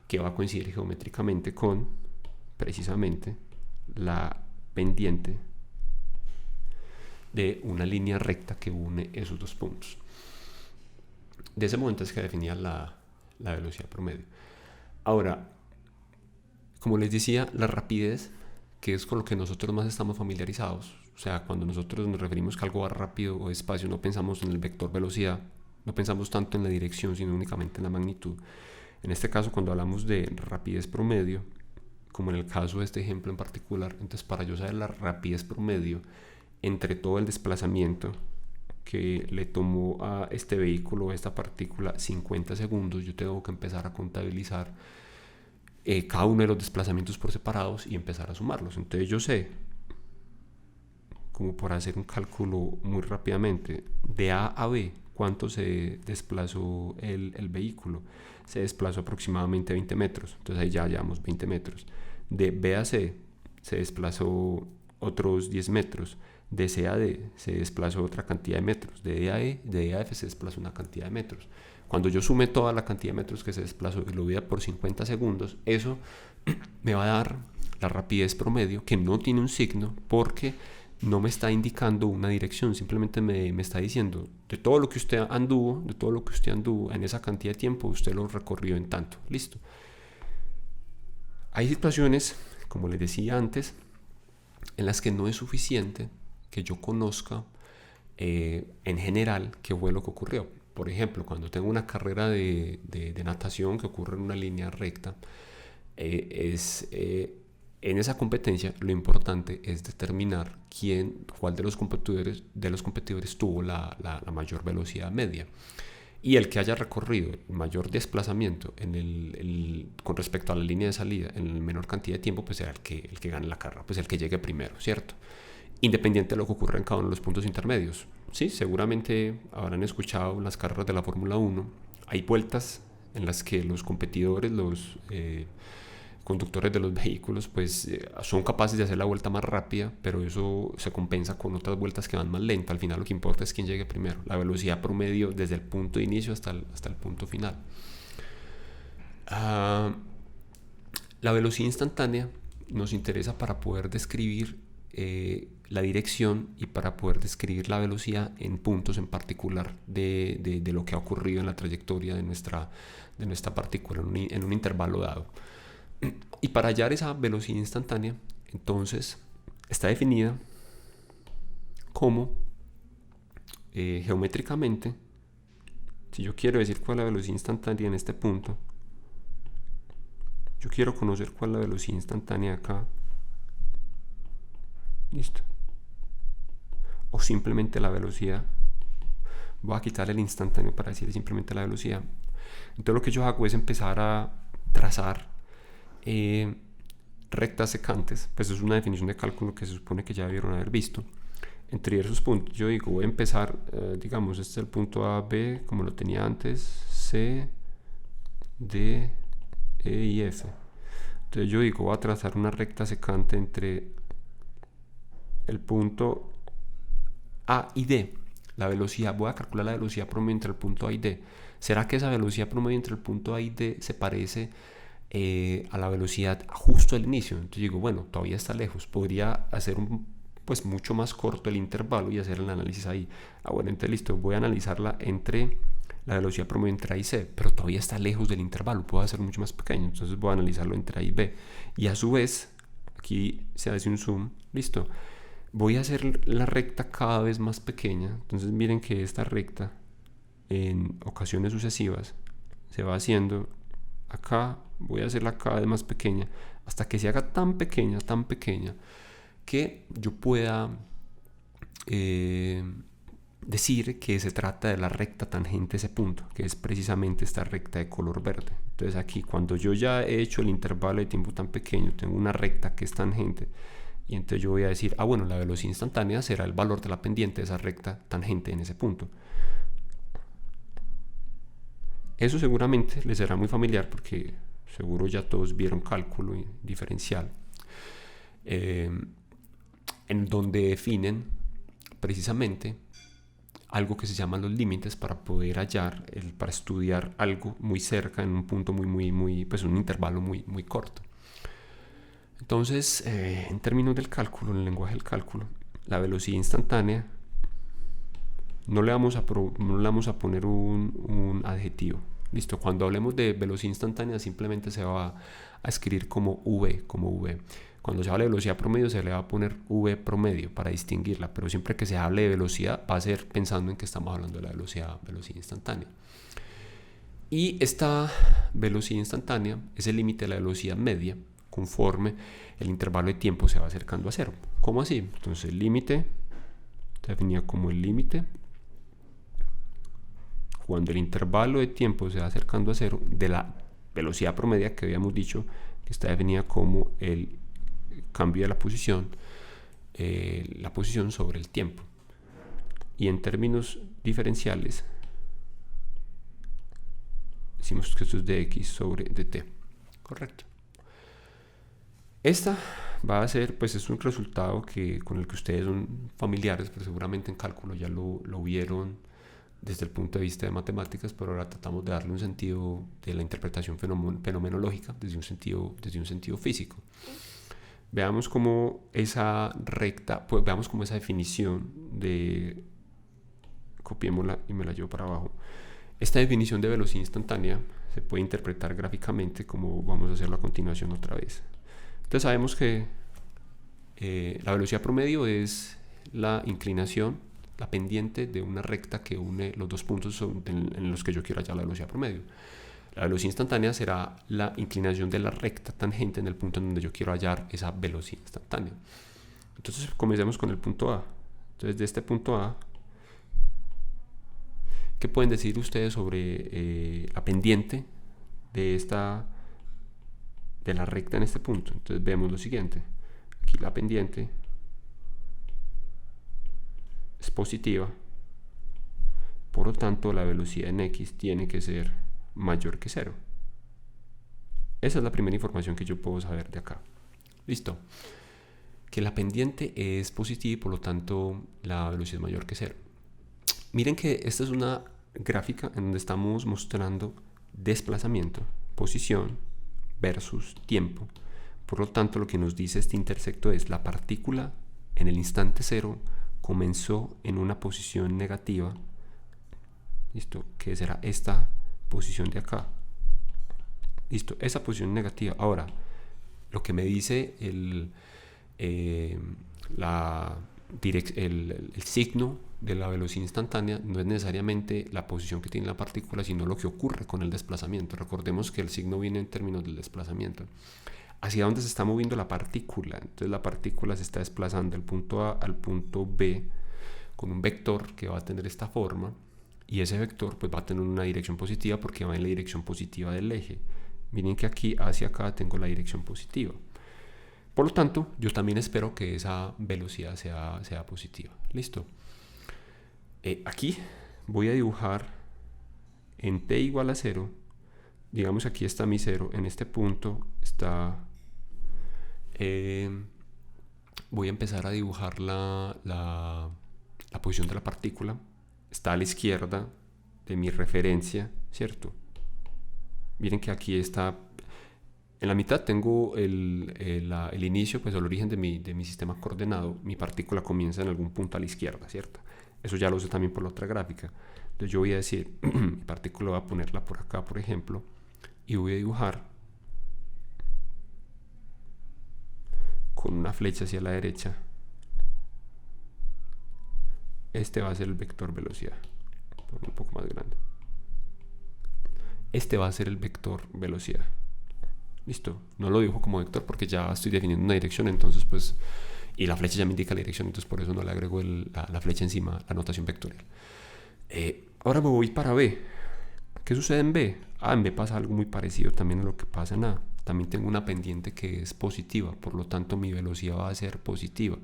que va a coincidir geométricamente con precisamente la pendiente de una línea recta que une esos dos puntos. De ese momento es que definía la velocidad promedio. Ahora, como les decía, la rapidez, que es con lo que nosotros más estamos familiarizados, o sea, cuando nosotros nos referimos que algo va rápido o despacio, no pensamos en el vector velocidad, no pensamos tanto en la dirección, sino únicamente en la magnitud. En este caso, cuando hablamos de rapidez promedio, como en el caso de este ejemplo en particular, entonces para yo saber la rapidez promedio entre todo el desplazamiento que le tomó a este vehículo, a esta partícula, 50 segundos, yo tengo que empezar a contabilizar cada uno de los desplazamientos por separados y empezar a sumarlos. Entonces yo sé, como por hacer un cálculo muy rápidamente, de A a B, cuánto se desplazó el vehículo. Se desplazó aproximadamente 20 metros, entonces ahí ya llevamos 20 metros. De B a C se desplazó otros 10 metros. De C a D se desplazó otra cantidad de metros. De D a E, de D a F se desplazó una cantidad de metros. Cuando yo sume toda la cantidad de metros que se desplazó y lo vida por 50 segundos, eso me va a dar la rapidez promedio, que no tiene un signo porque no me está indicando una dirección, simplemente me está diciendo de todo lo que usted anduvo, en esa cantidad de tiempo, usted lo recorrió en tanto. Listo. Hay situaciones, como les decía antes, en las que no es suficiente que yo conozca en general qué fue lo que ocurrió. Por ejemplo, cuando tengo una carrera de natación que ocurre en una línea recta, en esa competencia lo importante es determinar cuál de los competidores tuvo la mayor velocidad media. Y el que haya recorrido el mayor desplazamiento con respecto a la línea de salida en la menor cantidad de tiempo, pues será el que gane la carrera, pues el que llegue primero, ¿cierto? Independiente de lo que ocurra en cada uno de los puntos intermedios. Sí, seguramente habrán escuchado las carreras de la Fórmula 1. Hay vueltas en las que los competidores, los conductores de los vehículos, pues son capaces de hacer la vuelta más rápida, pero eso se compensa con otras vueltas que van más lento. Al final lo que importa es quién llegue primero, la velocidad promedio desde el punto de inicio hasta el punto final. La velocidad instantánea nos interesa para poder describir la dirección y para poder describir la velocidad en puntos en particular de lo que ha ocurrido en la trayectoria de nuestra partícula en un intervalo dado. Y para hallar esa velocidad instantánea, entonces está definida como geométricamente, si yo quiero decir cuál es la velocidad instantánea en este punto, yo quiero conocer cuál es la velocidad instantánea acá. Listo. O simplemente la velocidad. Voy a quitar el instantáneo para decir simplemente la velocidad. Entonces lo que yo hago es empezar a trazar rectas secantes. Pues es una definición de cálculo que se supone que ya debieron haber visto. Entre esos puntos yo digo, voy a empezar, digamos, este es el punto A, B, como lo tenía antes, C, D, E y F. Entonces yo digo, voy a trazar una recta secante entre el punto A y D. La velocidad, voy a calcular la velocidad promedio entre el punto A y D. ¿Será que esa velocidad promedio entre el punto A y D se parece a la velocidad justo al inicio? Entonces digo, bueno, todavía está lejos. Podría hacer pues mucho más corto el intervalo y hacer el análisis ahí. Bueno, entonces listo, voy a analizarla entre la velocidad promedio entre A y C, pero todavía está lejos del intervalo, puedo hacer mucho más pequeño, entonces voy a analizarlo entre A y B. Y a su vez, aquí se hace un zoom, listo. Voy a hacer la recta cada vez más pequeña, entonces miren que esta recta en ocasiones sucesivas se va haciendo acá, voy a hacerla cada vez más pequeña, hasta que se haga tan pequeña, que yo pueda decir que se trata de la recta tangente a ese punto, que es precisamente esta recta de color verde. Entonces aquí, cuando yo ya he hecho el intervalo de tiempo tan pequeño, tengo una recta que es tangente, y entonces yo voy a decir, bueno, la velocidad instantánea será el valor de la pendiente de esa recta tangente en ese punto. Eso seguramente les será muy familiar porque seguro ya todos vieron cálculo diferencial, en donde definen precisamente algo que se llaman los límites para poder hallar, para estudiar algo muy cerca en un punto pues un intervalo muy corto. Entonces, en términos del cálculo, en el lenguaje del cálculo, la velocidad instantánea no le vamos a poner un adjetivo. Listo, cuando hablemos de velocidad instantánea simplemente se va a escribir como V. Cuando se habla de velocidad promedio se le va a poner V promedio para distinguirla, pero siempre que se hable de velocidad va a ser pensando en que estamos hablando de la velocidad instantánea. Y esta velocidad instantánea es el límite de la velocidad media conforme el intervalo de tiempo se va acercando a cero. ¿Cómo así? Entonces el límite se definía como el límite cuando el intervalo de tiempo se va acercando a cero de la velocidad promedia que habíamos dicho que está definida como el cambio de la posición sobre el tiempo. Y en términos diferenciales decimos que esto es dx sobre dt. Correcto. Esta va a ser, pues es un resultado con el que ustedes son familiares, pero seguramente en cálculo ya lo vieron desde el punto de vista de matemáticas, pero ahora tratamos de darle un sentido de la interpretación fenomenológica desde un sentido físico. Veamos cómo esa recta, pues veamos cómo esa definición de, copiémosla y me la llevo para abajo. Esta definición de velocidad instantánea se puede interpretar gráficamente como vamos a hacerlo a continuación otra vez. Entonces sabemos que la velocidad promedio es la inclinación, la pendiente de una recta que une los dos puntos en los que yo quiero hallar la velocidad promedio. La velocidad instantánea será la inclinación de la recta tangente en el punto en donde yo quiero hallar esa velocidad instantánea. Entonces comencemos con el punto A. Entonces de este punto A, ¿qué pueden decir ustedes sobre la pendiente de la recta en este punto? Entonces vemos lo siguiente. Aquí la pendiente es positiva, por lo tanto la velocidad en x tiene que ser mayor que 0. Esa es la primera información que yo puedo saber de acá. Listo. Que la pendiente es positiva y por lo tanto la velocidad es mayor que 0. Miren que esta es una gráfica en donde estamos mostrando desplazamiento, posición versus tiempo. Por lo tanto, lo que nos dice este intersecto es la partícula en el instante cero comenzó en una posición negativa, listo, que será esta posición de acá, listo, esa posición negativa. Ahora, lo que me dice el signo de la velocidad instantánea no es necesariamente la posición que tiene la partícula, sino lo que ocurre con el desplazamiento. Recordemos que el signo viene en términos del desplazamiento. Hacia dónde se está moviendo la partícula. Entonces la partícula se está desplazando del punto A al punto B con un vector que va a tener esta forma, y ese vector pues va a tener una dirección positiva porque va en la dirección positiva del eje. Miren que aquí hacia acá tengo la dirección positiva. Por lo tanto, yo también espero que esa velocidad sea positiva. Listo. Aquí voy a dibujar en t igual a 0. Digamos, aquí está mi 0. En este punto está... voy a empezar a dibujar la posición de la partícula. Está a la izquierda de mi referencia, ¿cierto? Miren que aquí está... En la mitad tengo el inicio, pues el origen de mi sistema coordenado. Mi partícula comienza en algún punto a la izquierda, ¿cierto? Eso ya lo uso también por la otra gráfica. Entonces yo voy a decir, mi partícula voy a ponerla por acá, por ejemplo, y voy a dibujar con una flecha hacia la derecha. Este va a ser el vector velocidad. Un poco más grande. Este va a ser el vector velocidad. Listo, no lo dibujo como vector porque ya estoy definiendo una dirección, entonces pues, y la flecha ya me indica la dirección, entonces por eso no le agrego la flecha encima, la notación vectorial. Ahora me voy para B. ¿Qué sucede en B? En B pasa algo muy parecido también a lo que pasa en A. También tengo una pendiente que es positiva, por lo tanto mi velocidad va a ser positiva.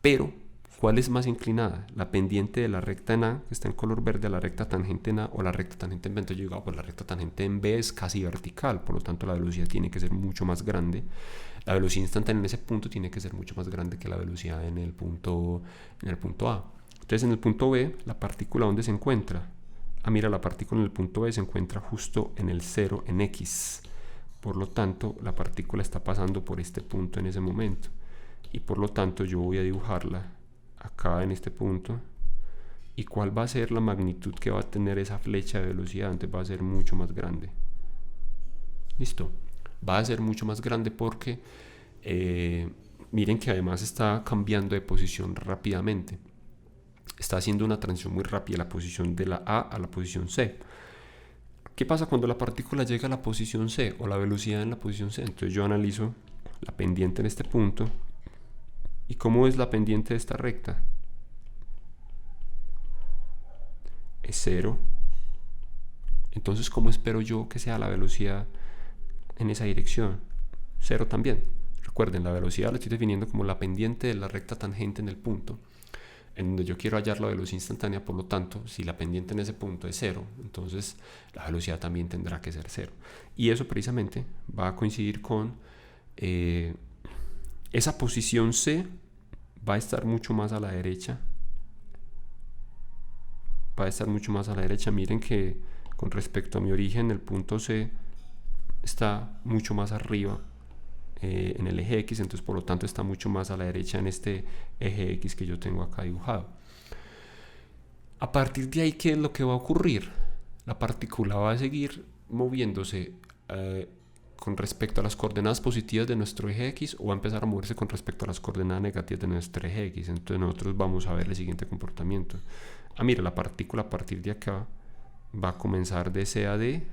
Pero, ¿cuál es más inclinada? La pendiente de la recta en A, que está en color verde, la recta tangente en A, o la recta tangente en B. Entonces yo digo, pues la recta tangente en B es casi vertical, por lo tanto la velocidad tiene que ser mucho más grande. La velocidad instantánea en ese punto tiene que ser mucho más grande que la velocidad en el punto A. Entonces en el punto B, la partícula ¿dónde se encuentra? Mira, la partícula en el punto B se encuentra justo en el 0 en X. Por lo tanto, la partícula está pasando por este punto en ese momento. Y por lo tanto yo voy a dibujarla acá en este punto. ¿Y cuál va a ser la magnitud que va a tener esa flecha de velocidad? Entonces va a ser mucho más grande. Listo. Va a ser mucho más grande porque miren que además está cambiando de posición rápidamente. Está haciendo una transición muy rápida, la posición de la A a la posición C. ¿Qué pasa cuando la partícula llega a la posición C o la velocidad en la posición C? Entonces yo analizo la pendiente en este punto. ¿Y cómo es la pendiente de esta recta? Es 0. Entonces, ¿cómo espero yo que sea la velocidad en esa dirección? 0 también. Recuerden, la velocidad la estoy definiendo como la pendiente de la recta tangente en el punto en donde yo quiero hallar la velocidad instantánea. Por lo tanto, si la pendiente en ese punto es 0, entonces la velocidad también tendrá que ser 0. Y eso precisamente va a coincidir con esa posición C va a estar mucho más a la derecha. Va a estar mucho más a la derecha. Miren que con respecto a mi origen, el punto C está mucho más arriba en el eje X, entonces por lo tanto está mucho más a la derecha en este eje X que yo tengo acá dibujado. A partir de ahí, ¿qué es lo que va a ocurrir? La partícula va a seguir moviéndose con respecto a las coordenadas positivas de nuestro eje X, o va a empezar a moverse con respecto a las coordenadas negativas de nuestro eje X. Entonces nosotros vamos a ver el siguiente comportamiento. Mira, la partícula a partir de acá va a comenzar de C a D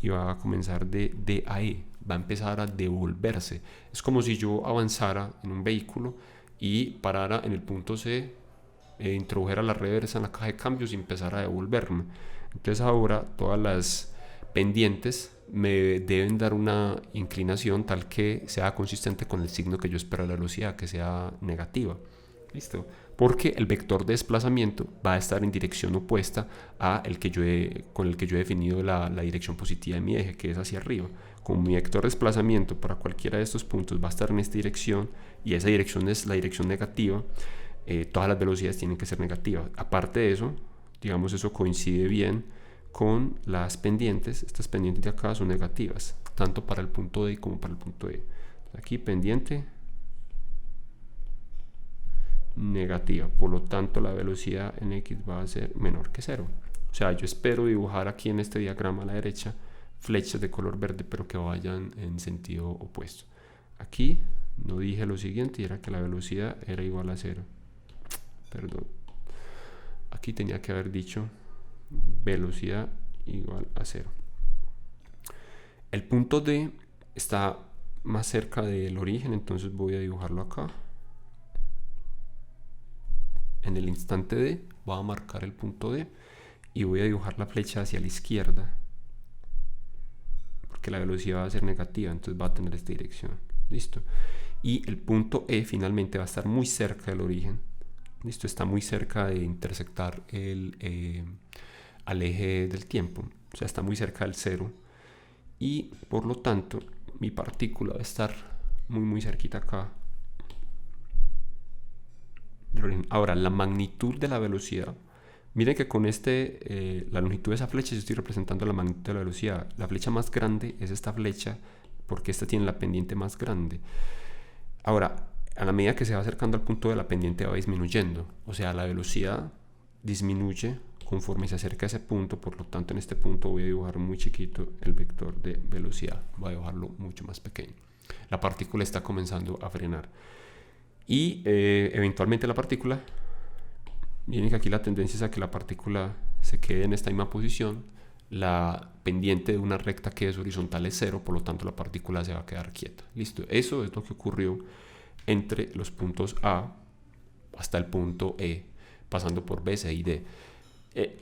y va a comenzar de D a E. Va a empezar a devolverse. Es como si yo avanzara en un vehículo y parara en el punto C, introdujera la reversa en la caja de cambios y empezara a devolverme. Entonces ahora todas las pendientes me deben dar una inclinación tal que sea consistente con el signo que yo espero de la velocidad, que sea negativa. ¿Listo? Porque el vector de desplazamiento va a estar en dirección opuesta a con el que yo he definido la dirección positiva de mi eje, que es hacia arriba. Como mi vector de desplazamiento para cualquiera de estos puntos va a estar en esta dirección, y esa dirección es la dirección negativa, todas las velocidades tienen que ser negativas. Aparte de eso, digamos, eso coincide bien con las pendientes. Estas pendientes de acá son negativas, tanto para el punto D como para el punto E. Aquí pendiente negativa. Por lo tanto, la velocidad en x va a ser menor que 0. O sea, yo espero dibujar aquí en este diagrama a la derecha flechas de color verde, pero que vayan en sentido opuesto. Aquí no dije lo siguiente, y era que la velocidad era igual a 0. Perdón. Aquí tenía que haber dicho velocidad igual a 0. El punto D está más cerca del origen, entonces voy a dibujarlo acá. En el instante D voy a marcar el punto D y voy a dibujar la flecha hacia la izquierda, porque la velocidad va a ser negativa, entonces va a tener esta dirección. Listo. Y el punto E finalmente va a estar muy cerca del origen. Listo, está muy cerca de intersectar al eje del tiempo, o sea, está muy cerca del 0, y por lo tanto mi partícula va a estar muy cerquita acá del origen. Ahora, la magnitud de la velocidad, miren que con la longitud de esa flecha yo estoy representando la magnitud de la velocidad. La flecha más grande es esta flecha, porque esta tiene la pendiente más grande. Ahora, a la medida que se va acercando al punto de la pendiente va disminuyendo, o sea, la velocidad disminuye conforme se acerca a ese punto. Por lo tanto, en este punto voy a dibujar muy chiquito el vector de velocidad, voy a dibujarlo mucho más pequeño. La partícula está comenzando a frenar y eventualmente la partícula, miren que aquí la tendencia es a que la partícula se quede en esta misma posición. La pendiente de una recta que es horizontal es 0, por lo tanto la partícula se va a quedar quieta. Listo, eso es lo que ocurrió entre los puntos A hasta el punto E, pasando por B, C y D.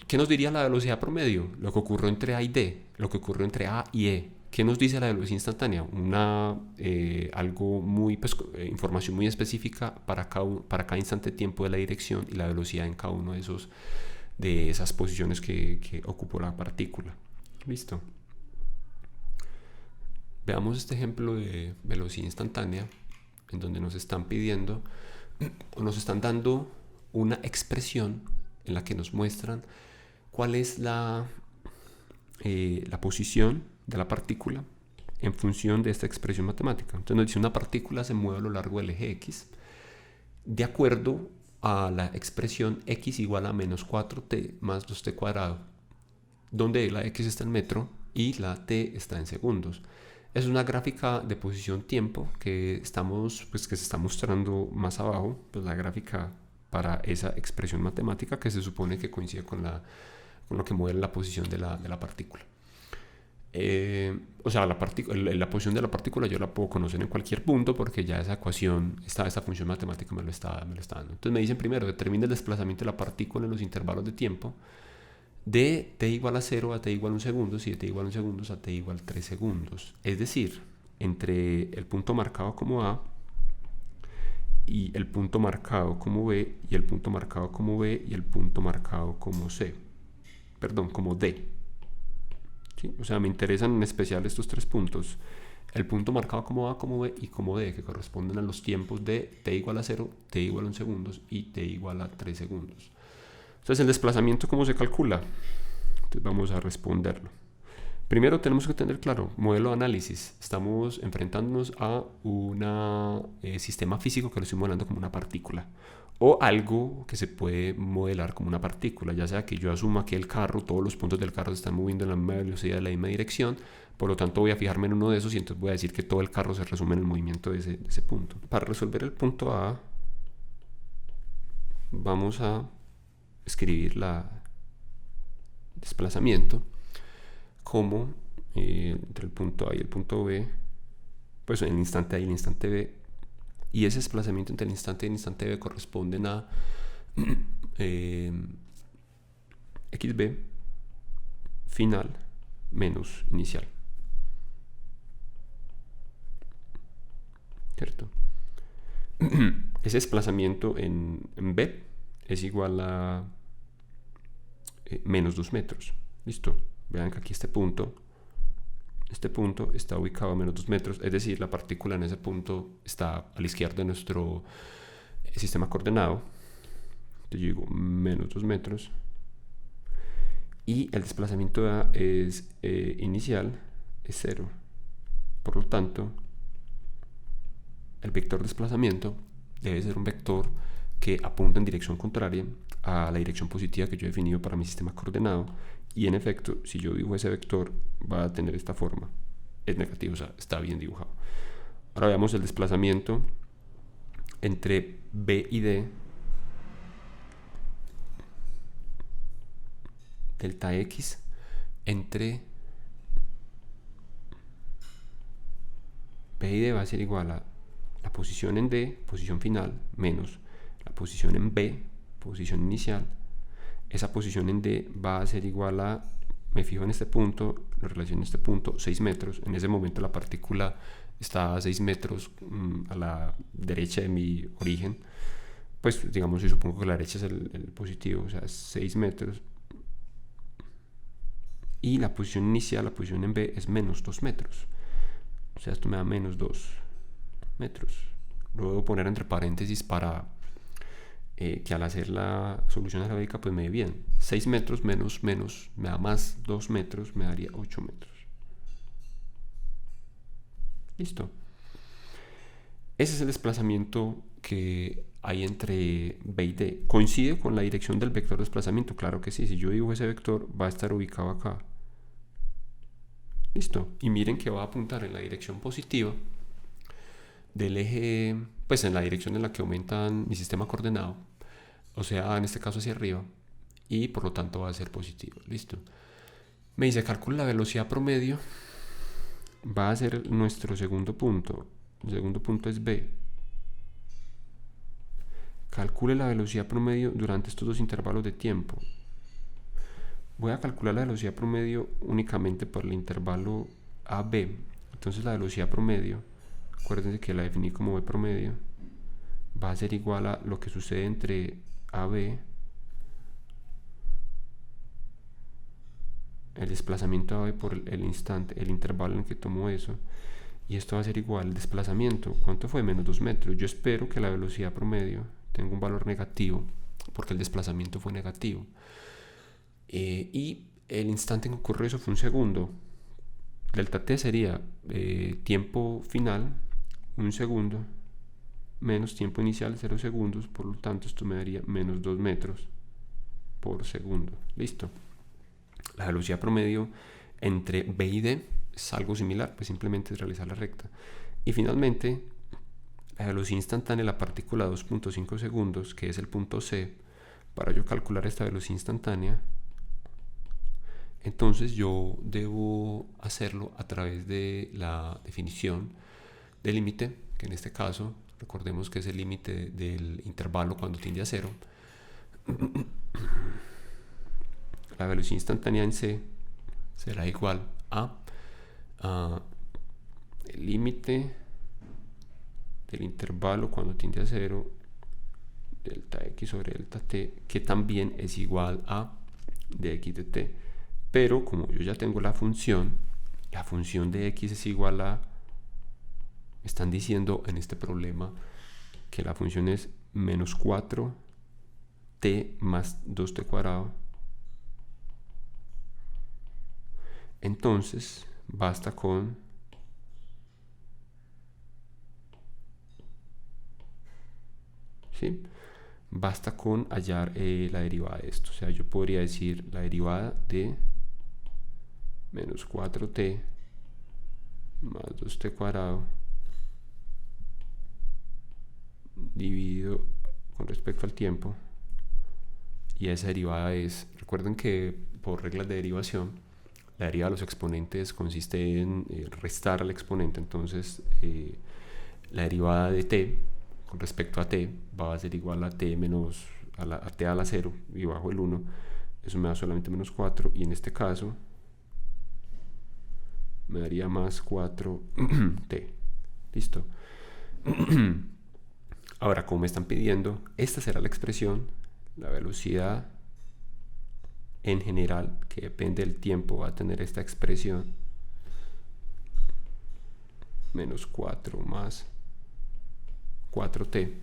¿Qué nos diría la velocidad promedio? Lo que ocurrió entre A y D, lo que ocurrió entre A y E. ¿Qué nos dice la velocidad instantánea? Información muy específica para cada instante de tiempo de la dirección y la velocidad en cada uno de esas posiciones que ocupó la partícula. Listo. Veamos este ejemplo de velocidad instantánea, en donde nos están pidiendo o nos están dando una expresión en la que nos muestran cuál es la posición de la partícula en función de esta expresión matemática. Entonces nos dice: una partícula se mueve a lo largo del eje X de acuerdo a la expresión X igual a menos 4t más 2t cuadrado, donde la X está en metro y la t está en segundos. Es una gráfica de posición-tiempo que se está mostrando más abajo, pues la gráfica para esa expresión matemática que se supone que coincide con lo que mueve la posición de la partícula. O sea, la posición de la partícula yo la puedo conocer en cualquier punto, porque ya esa ecuación, esta función matemática me lo está dando. Entonces me dicen primero: determina el desplazamiento de la partícula en los intervalos de tiempo de t igual a 0 a t igual a 1 segundo y de t igual a 1 segundo a t igual a 3 segundos. Es decir, entre el punto marcado como A y el punto marcado como B y el punto marcado como B y el punto marcado como como D. ¿Sí? O sea, me interesan en especial estos tres puntos: el punto marcado como A, como B y como D, que corresponden a los tiempos de t igual a 0, t igual a 1 segundo y t igual a 3 segundos. Entonces, ¿el desplazamiento cómo se calcula? Entonces vamos a responderlo. Primero tenemos que tener claro, modelo de análisis. Estamos enfrentándonos a un sistema físico que lo estoy modelando como una partícula, o algo que se puede modelar como una partícula, ya sea que yo asuma que todos los puntos del carro se están moviendo en la misma velocidad, en la misma dirección. Por lo tanto, voy a fijarme en uno de esos y entonces voy a decir que todo el carro se resume en el movimiento de ese punto. Para resolver el punto A, vamos a escribir el desplazamiento como entre el punto A y el punto B, pues en el instante A y el instante B, y ese desplazamiento entre el instante A y el instante B corresponden a xb final menos inicial, ¿cierto? Ese desplazamiento en B es igual a menos 2 metros. Listo. Vean que aquí este punto está ubicado a menos 2 metros, es decir, la partícula en ese punto está a la izquierda de nuestro sistema coordenado. Entonces yo digo menos 2 metros. Y el desplazamiento de A inicial es 0. Por lo tanto, el vector desplazamiento debe ser un vector que apunta en dirección contraria a la dirección positiva que yo he definido para mi sistema coordenado. Y en efecto, si yo dibujo ese vector, va a tener esta forma. Es negativo, o sea, está bien dibujado. Ahora veamos el desplazamiento entre B y D. Delta X entre B y D va a ser igual a la posición en D, posición final, menos la posición en B, posición inicial. Esa posición en D va a ser igual a, me fijo en este punto, la relación en este punto, 6 metros. En ese momento la partícula está a 6 metros a la derecha de mi origen. Pues digamos, yo supongo que la derecha es el positivo, o sea, 6 metros. Y la posición inicial, la posición en B, es menos 2 metros. O sea, esto me da menos 2 metros. Lo debo poner entre paréntesis para que al hacer la solución algebraica pues me dé bien. 6 metros menos me da más 2 metros, me daría 8 metros. Listo. Ese es el desplazamiento que hay entre B y D. ¿Coincide con la dirección del vector de desplazamiento? Claro que sí. Si yo dibujo ese vector, va a estar ubicado acá. Listo. Y miren que va a apuntar en la dirección positiva del eje, pues en la dirección en la que aumentan mi sistema coordenado. O sea, en este caso hacia arriba. Y por lo tanto va a ser positivo. Listo. Me dice, calcula la velocidad promedio. Va a ser nuestro segundo punto. El segundo punto es B. Calcule la velocidad promedio durante estos dos intervalos de tiempo. Voy a calcular la velocidad promedio únicamente por el intervalo AB. Entonces la velocidad promedio, acuérdense que la definí como B promedio, va a ser igual a lo que sucede entre AB, el desplazamiento AB por el instante, el intervalo en que tomo eso, y esto va a ser igual al desplazamiento. ¿Cuánto fue? Menos 2 metros. Yo espero que la velocidad promedio tenga un valor negativo, porque el desplazamiento fue negativo. Y el instante en que ocurrió eso fue un segundo. Delta t sería tiempo final, 1 segundo, menos tiempo inicial, 0 segundos. Por lo tanto, esto me daría menos 2 metros por segundo. Listo. La velocidad promedio entre B y D es algo similar, pues simplemente es realizar la recta. Y finalmente, la velocidad instantánea de la partícula 2.5 segundos, que es el punto C. Para yo calcular esta velocidad instantánea, entonces yo debo hacerlo a través de la definición del límite, que en este caso recordemos que es el límite del intervalo cuando tiende a 0. La velocidad instantánea en C será igual a el límite del intervalo cuando tiende a 0, delta x sobre delta t, que también es igual a dx de t. Pero como yo ya tengo la función de x es igual a, me están diciendo en este problema que la función es menos 4t más 2t cuadrado. Entonces basta con hallar la derivada de esto. O sea, yo podría decir la derivada de menos 4t más 2t cuadrado dividido con respecto al tiempo, y esa derivada es, recuerden que por reglas de derivación la derivada de los exponentes consiste en restar al exponente. Entonces la derivada de t con respecto a t va a ser igual a t menos a t a la 0 y bajo el 1. Eso me da solamente menos 4, y en este caso me daría más 4t. Listo. Ahora, como me están pidiendo, esta será la expresión, la velocidad en general, que depende del tiempo, va a tener esta expresión, menos 4 más 4t.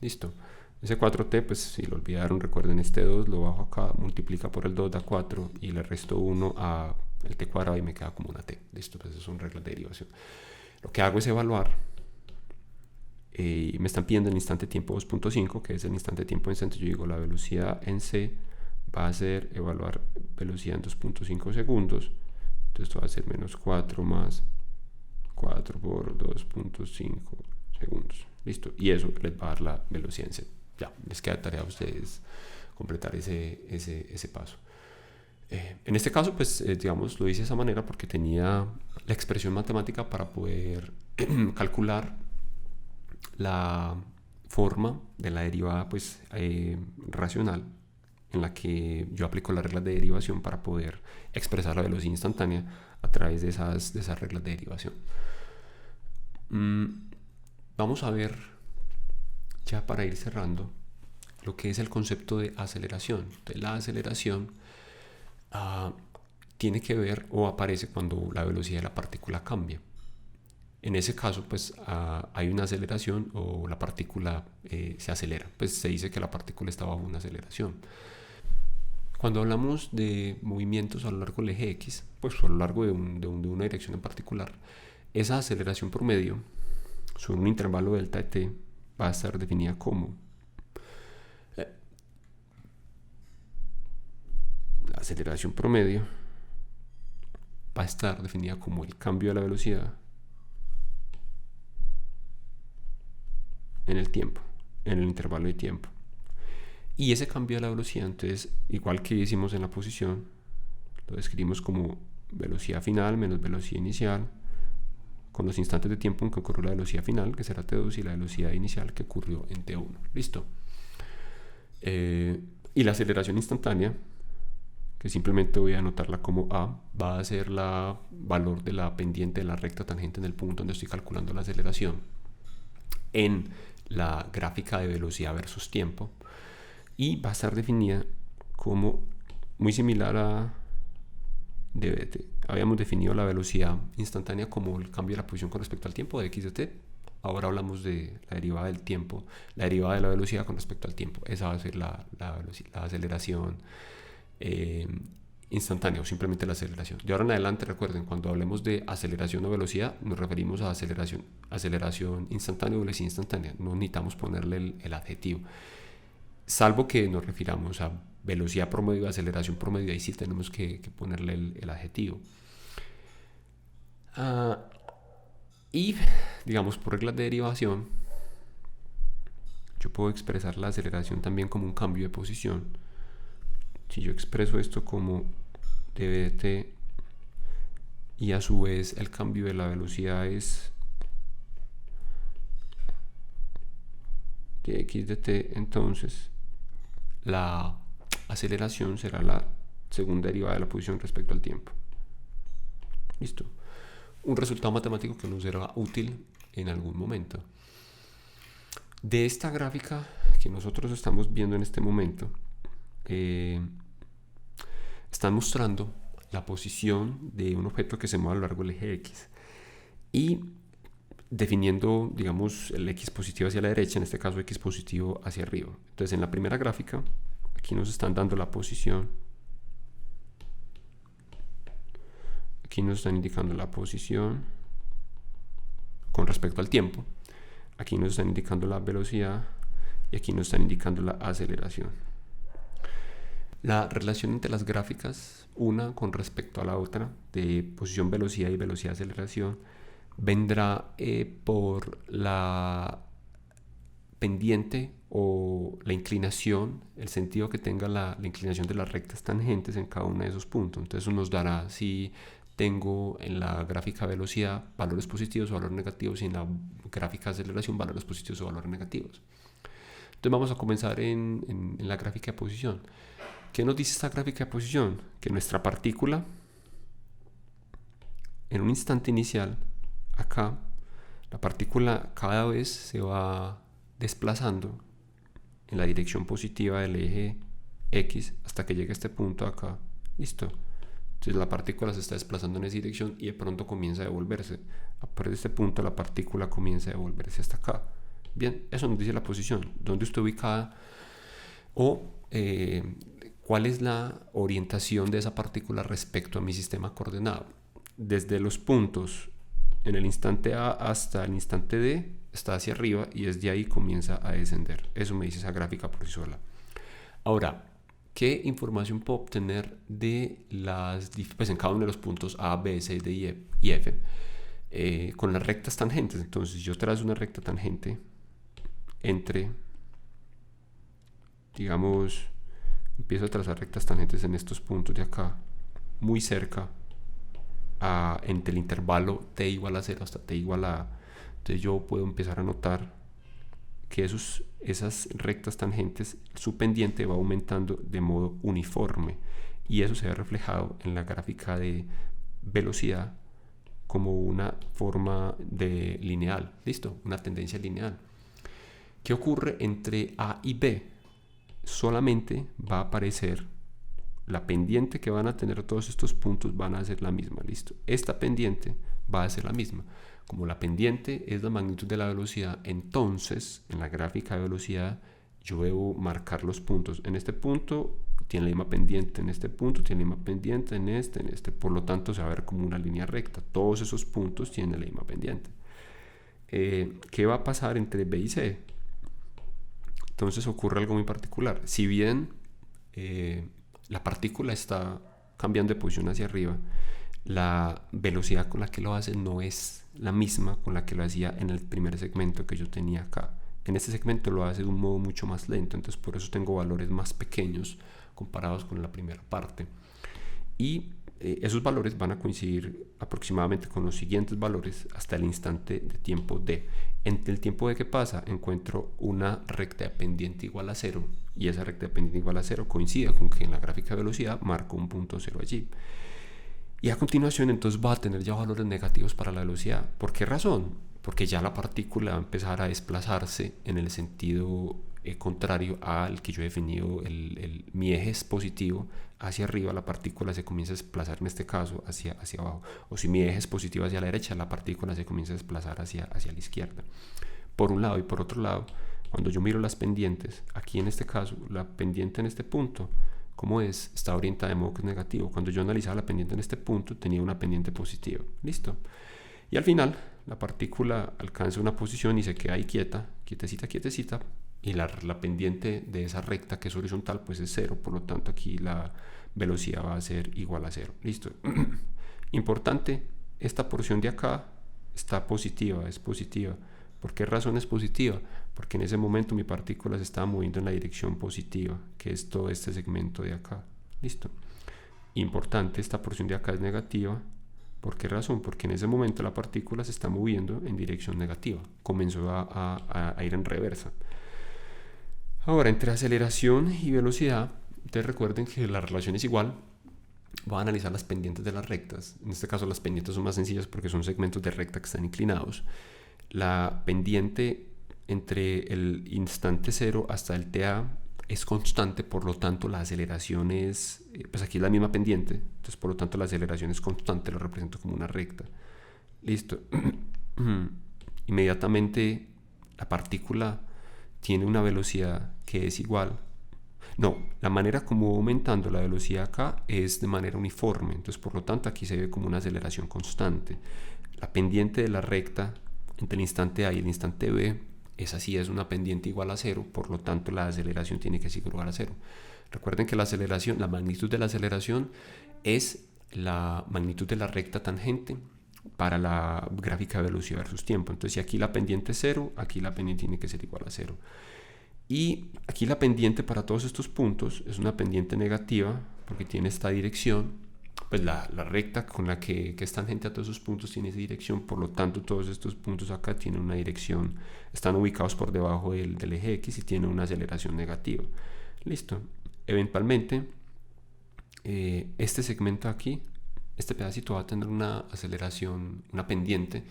Listo. Ese 4t, pues si lo olvidaron, recuerden este 2, lo bajo acá, multiplica por el 2, da 4, y le resto 1 a el t cuadrado y me queda como una t. Listo, pues esas son reglas de derivación. Lo que hago es evaluar me están pidiendo el instante tiempo 2.5, que es el instante tiempo en C. Yo digo, la velocidad en C va a ser evaluar velocidad en 2.5 segundos. Entonces esto va a ser menos 4 más 4 por 2.5 segundos. Listo. Y eso les va a dar la velocidad en C. Ya, les queda tarea a ustedes completar ese paso. En este caso, pues, digamos, lo hice de esa manera porque tenía la expresión matemática para poder calcular la forma de la derivada, pues, racional, en la que yo aplico las reglas de derivación para poder expresar la velocidad instantánea a través de esas reglas de derivación. Vamos a ver, ya para ir cerrando, lo que es el concepto de aceleración. Entonces, la aceleración tiene que ver o aparece cuando la velocidad de la partícula cambia. En ese caso, pues hay una aceleración o la partícula se acelera. Pues se dice que la partícula está bajo una aceleración. Cuando hablamos de movimientos a lo largo del eje X, pues a lo largo de una dirección en particular, esa aceleración promedio sobre un intervalo delta de t va a estar definida como la aceleración promedio va a estar definida como el cambio de la velocidad en el tiempo, en el intervalo de tiempo. Y ese cambio de la velocidad, entonces, igual que hicimos en la posición, lo describimos como velocidad final menos velocidad inicial, con los instantes de tiempo en que ocurrió la velocidad final, que será t2, y la velocidad inicial que ocurrió en t1. Listo. Y la aceleración instantánea, que simplemente voy a anotarla como A, va a ser la valor de la pendiente de la recta tangente en el punto donde estoy calculando la aceleración en la gráfica de velocidad versus tiempo, y va a estar definida como muy similar a dbt. Habíamos definido la velocidad instantánea como el cambio de la posición con respecto al tiempo de x de t. Ahora hablamos de la derivada del tiempo, la derivada de la velocidad con respecto al tiempo. Esa va a ser la aceleración instantánea, o simplemente la aceleración. De ahora en adelante, recuerden, cuando hablemos de aceleración o velocidad, nos referimos a aceleración instantánea o velocidad instantánea. No necesitamos ponerle el adjetivo, salvo que nos refiramos a velocidad promedio, aceleración promedio. Ahí sí tenemos que ponerle el adjetivo. Y, digamos, por reglas de derivación, yo puedo expresar la aceleración también como un cambio de posición. Si yo expreso esto como dv de t y a su vez el cambio de la velocidad es dx de t, entonces la aceleración será la segunda derivada de la posición respecto al tiempo. Listo. Un resultado matemático que nos será útil en algún momento. De esta gráfica que nosotros estamos viendo en este momento, están mostrando la posición de un objeto que se mueve a lo largo del eje X y definiendo, digamos, el X positivo hacia la derecha, en este caso X positivo hacia arriba. Entonces, en la primera gráfica, aquí nos están dando la posición, aquí nos están indicando la posición con respecto al tiempo, aquí nos están indicando la velocidad y aquí nos están indicando la aceleración. La relación entre las gráficas, una con respecto a la otra, de posición, velocidad y velocidad, aceleración, vendrá por la pendiente o la inclinación, el sentido que tenga la inclinación de las rectas tangentes en cada uno de esos puntos. Entonces eso nos dará si tengo en la gráfica velocidad valores positivos o valores negativos, y en la gráfica aceleración valores positivos o valores negativos. Entonces vamos a comenzar en la gráfica de posición. ¿Qué nos dice esta gráfica de posición? Que nuestra partícula, en un instante inicial, acá, la partícula cada vez se va desplazando en la dirección positiva del eje X hasta que llegue a este punto acá. Listo. Entonces la partícula se está desplazando en esa dirección y de pronto comienza a devolverse. A partir de este punto la partícula comienza a devolverse hasta acá. Bien, eso nos dice la posición, dónde está ubicada o cuál es la orientación de esa partícula respecto a mi sistema coordenado. Desde los puntos en el instante A hasta el instante D está hacia arriba y desde ahí comienza a descender. Eso me dice esa gráfica por sí sola. Ahora, ¿qué información puedo obtener de pues en cada uno de los puntos A, B, C, D y F? Con las rectas tangentes. Entonces yo trazo una recta tangente entre, digamos, empiezo a trazar rectas tangentes en estos puntos de acá, muy cerca entre el intervalo t igual a 0 hasta t igual a a. Entonces yo puedo empezar a notar que esas rectas tangentes, su pendiente va aumentando de modo uniforme, y eso se ve reflejado en la gráfica de velocidad como una forma de lineal, listo, una tendencia lineal. ¿Qué ocurre entre A y B? Solamente va a aparecer la pendiente que van a tener todos estos puntos, van a ser la misma, listo. Esta pendiente va a ser la misma. Como la pendiente es la magnitud de la velocidad, entonces en la gráfica de velocidad yo debo marcar los puntos. En este punto tiene la misma pendiente, en este punto tiene la misma pendiente, en este. Por lo tanto se va a ver como una línea recta. Todos esos puntos tienen la misma pendiente. ¿Qué va a pasar entre B y C? Entonces ocurre algo muy particular. Si bien la partícula está cambiando de posición hacia arriba, la velocidad con la que lo hace no es la misma con la que lo hacía en el primer segmento que yo tenía acá. En este segmento lo hace de un modo mucho más lento, entonces por eso tengo valores más pequeños comparados con la primera parte. Y esos valores van a coincidir aproximadamente con los siguientes valores hasta el instante de tiempo D. Entre el tiempo D que pasa encuentro una recta de pendiente igual a 0, y esa recta de pendiente igual a 0 coincide con que en la gráfica de velocidad marco un punto 0 allí. Y a continuación entonces va a tener ya valores negativos para la velocidad. ¿Por qué razón? Porque ya la partícula va a empezar a desplazarse en el sentido contrario al que yo he definido. Mi eje es positivo hacia arriba, la partícula se comienza a desplazar en este caso hacia abajo. O si mi eje es positivo hacia la derecha, la partícula se comienza a desplazar hacia la izquierda. Por un lado, y por otro lado, cuando yo miro las pendientes, aquí en este caso, la pendiente en este punto, ¿cómo es? Está orientada de modo que es negativo. Cuando yo analizaba la pendiente en este punto, tenía una pendiente positiva. Listo. Y al final, la partícula alcanza una posición y se queda ahí quietecita, y la pendiente de esa recta que es horizontal pues es 0, por lo tanto aquí la velocidad va a ser igual a 0. Listo. Importante, esta porción de acá está positiva, es positiva. ¿Por qué razón es positiva? Porque en ese momento mi partícula se estaba moviendo en la dirección positiva, que es todo este segmento de acá. Listo. Importante, esta porción de acá es negativa. ¿Por qué razón? Porque en ese momento la partícula se está moviendo en dirección negativa. Comenzó a ir en reversa. Ahora, entre aceleración y velocidad, ustedes recuerden que la relación es igual. Voy a analizar las pendientes de las rectas. En este caso las pendientes son más sencillas porque son segmentos de recta que están inclinados. La pendiente entre el instante 0 hasta el TA es constante, por lo tanto la aceleración es, pues aquí es la misma pendiente, entonces por lo tanto la aceleración es constante, lo represento como una recta. Listo. Inmediatamente la partícula tiene una velocidad que es igual. No, la manera como va aumentando la velocidad acá es de manera uniforme, entonces por lo tanto aquí se ve como una aceleración constante. La pendiente de la recta entre el instante A y el instante B es así, es una pendiente igual a 0, por lo tanto la aceleración tiene que ser igual a 0. Recuerden que la aceleración, la magnitud de la aceleración es la magnitud de la recta tangente para la gráfica de velocidad versus tiempo. Entonces si aquí la pendiente es 0, aquí la pendiente tiene que ser igual a 0. Y aquí la pendiente para todos estos puntos es una pendiente negativa porque tiene esta dirección. Pues la recta con la que es tangente a todos esos puntos tiene esa dirección, por lo tanto todos estos puntos acá tienen una dirección, están ubicados por debajo del eje X y tienen una aceleración negativa. Listo. Eventualmente este segmento aquí, este pedacito va a tener una aceleración, una pendiente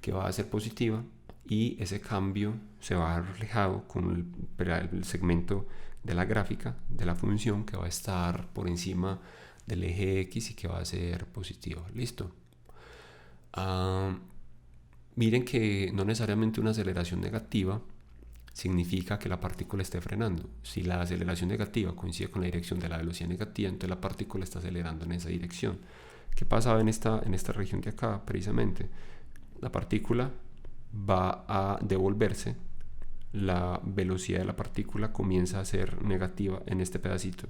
que va a ser positiva, y ese cambio se va a ver reflejado con el segmento de la gráfica de la función que va a estar por encima del eje X y que va a ser positivo. Listo. Miren que no necesariamente una aceleración negativa significa que la partícula esté frenando. Si la aceleración negativa coincide con la dirección de la velocidad negativa, entonces la partícula está acelerando en esa dirección. ¿Qué pasaba en esta región de acá? Precisamente la partícula va a devolverse, la velocidad de la partícula comienza a ser negativa en este pedacito.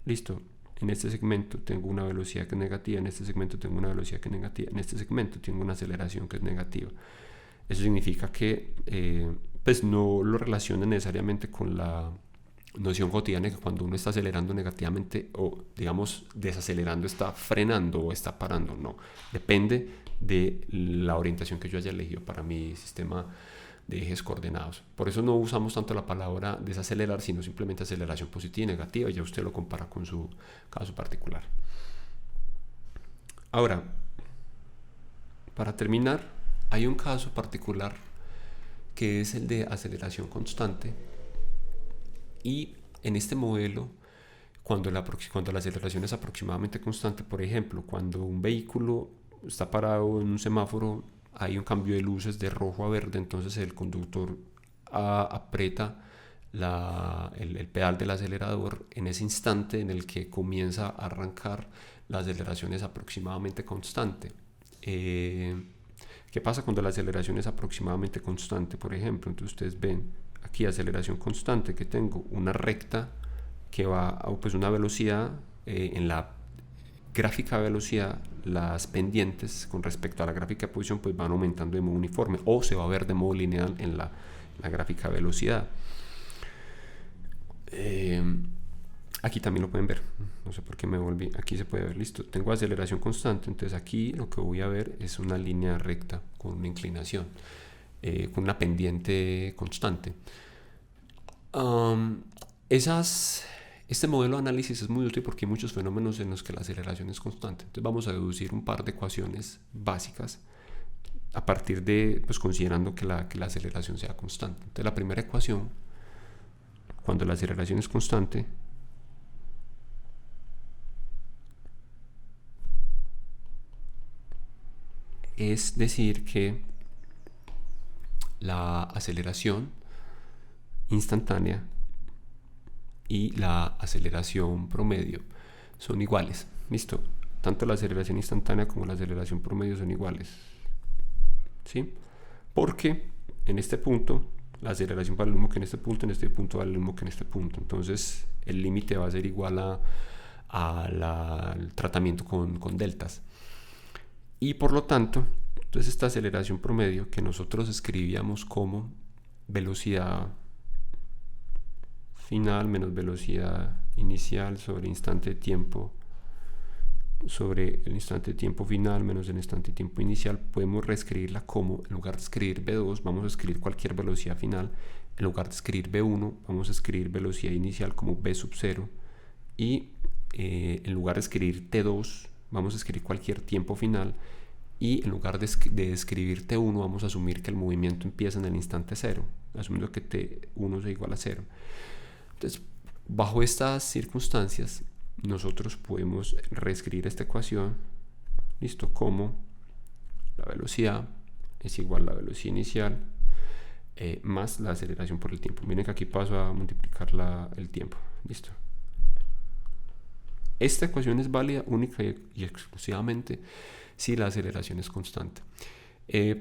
Listo. En este segmento tengo una velocidad que es negativa, en este segmento tengo una velocidad que es negativa, en este segmento tengo una aceleración que es negativa. Eso significa que pues no lo relaciona necesariamente con la noción cotidiana que cuando uno está acelerando negativamente o digamos desacelerando está frenando o está parando. No, depende de la orientación que yo haya elegido para mi sistema de ejes coordenados. Por eso no usamos tanto la palabra desacelerar, sino simplemente aceleración positiva y negativa. Ya usted lo compara con su caso particular. Ahora, para terminar, hay un caso particular que es el de aceleración constante, y en este modelo, cuando la aceleración es aproximadamente constante, por ejemplo, cuando un vehículo está parado en un semáforo, hay un cambio de luces de rojo a verde, entonces el conductor aprieta el pedal del acelerador en ese instante en el que comienza a arrancar, la aceleración es aproximadamente constante. ¿Qué pasa cuando la aceleración es aproximadamente constante? Por ejemplo, entonces ustedes ven aquí aceleración constante, que tengo una recta que va a pues una velocidad, en la gráfica de velocidad las pendientes con respecto a la gráfica de posición pues van aumentando de modo uniforme, o se va a ver de modo lineal en la gráfica de velocidad. Aquí también lo pueden ver, no sé por qué me volví, aquí se puede ver, listo, tengo aceleración constante, entonces aquí lo que voy a ver es una línea recta con una inclinación, con una pendiente constante. Este modelo de análisis es muy útil porque hay muchos fenómenos en los que la aceleración es constante. Entonces vamos a deducir un par de ecuaciones básicas a partir de, pues considerando que la aceleración sea constante. Entonces la primera ecuación, cuando la aceleración es constante, es decir que la aceleración instantánea y la aceleración promedio son iguales. Listo. Tanto la aceleración instantánea como la aceleración promedio son iguales. ¿Sí? Porque en este punto la aceleración vale lo mismo que en este punto vale lo mismo que en este punto. Entonces el límite va a ser igual al tratamiento con deltas. Y por lo tanto, entonces esta aceleración promedio que nosotros escribíamos como velocidad final menos velocidad inicial sobre instante de tiempo sobre el instante de tiempo final menos el instante de tiempo inicial, podemos reescribirla como, en lugar de escribir V2, vamos a escribir cualquier velocidad final, en lugar de escribir V1, vamos a escribir velocidad inicial como V sub 0, y en lugar de escribir T2, vamos a escribir cualquier tiempo final, y en lugar de escribir T1, vamos a asumir que el movimiento empieza en el instante 0, asumiendo que T1 es igual a 0. Entonces, bajo estas circunstancias, nosotros podemos reescribir esta ecuación, listo, como la velocidad es igual a la velocidad inicial más la aceleración por el tiempo. Miren que aquí paso a multiplicar el tiempo, listo. Esta ecuación es válida única y exclusivamente si la aceleración es constante.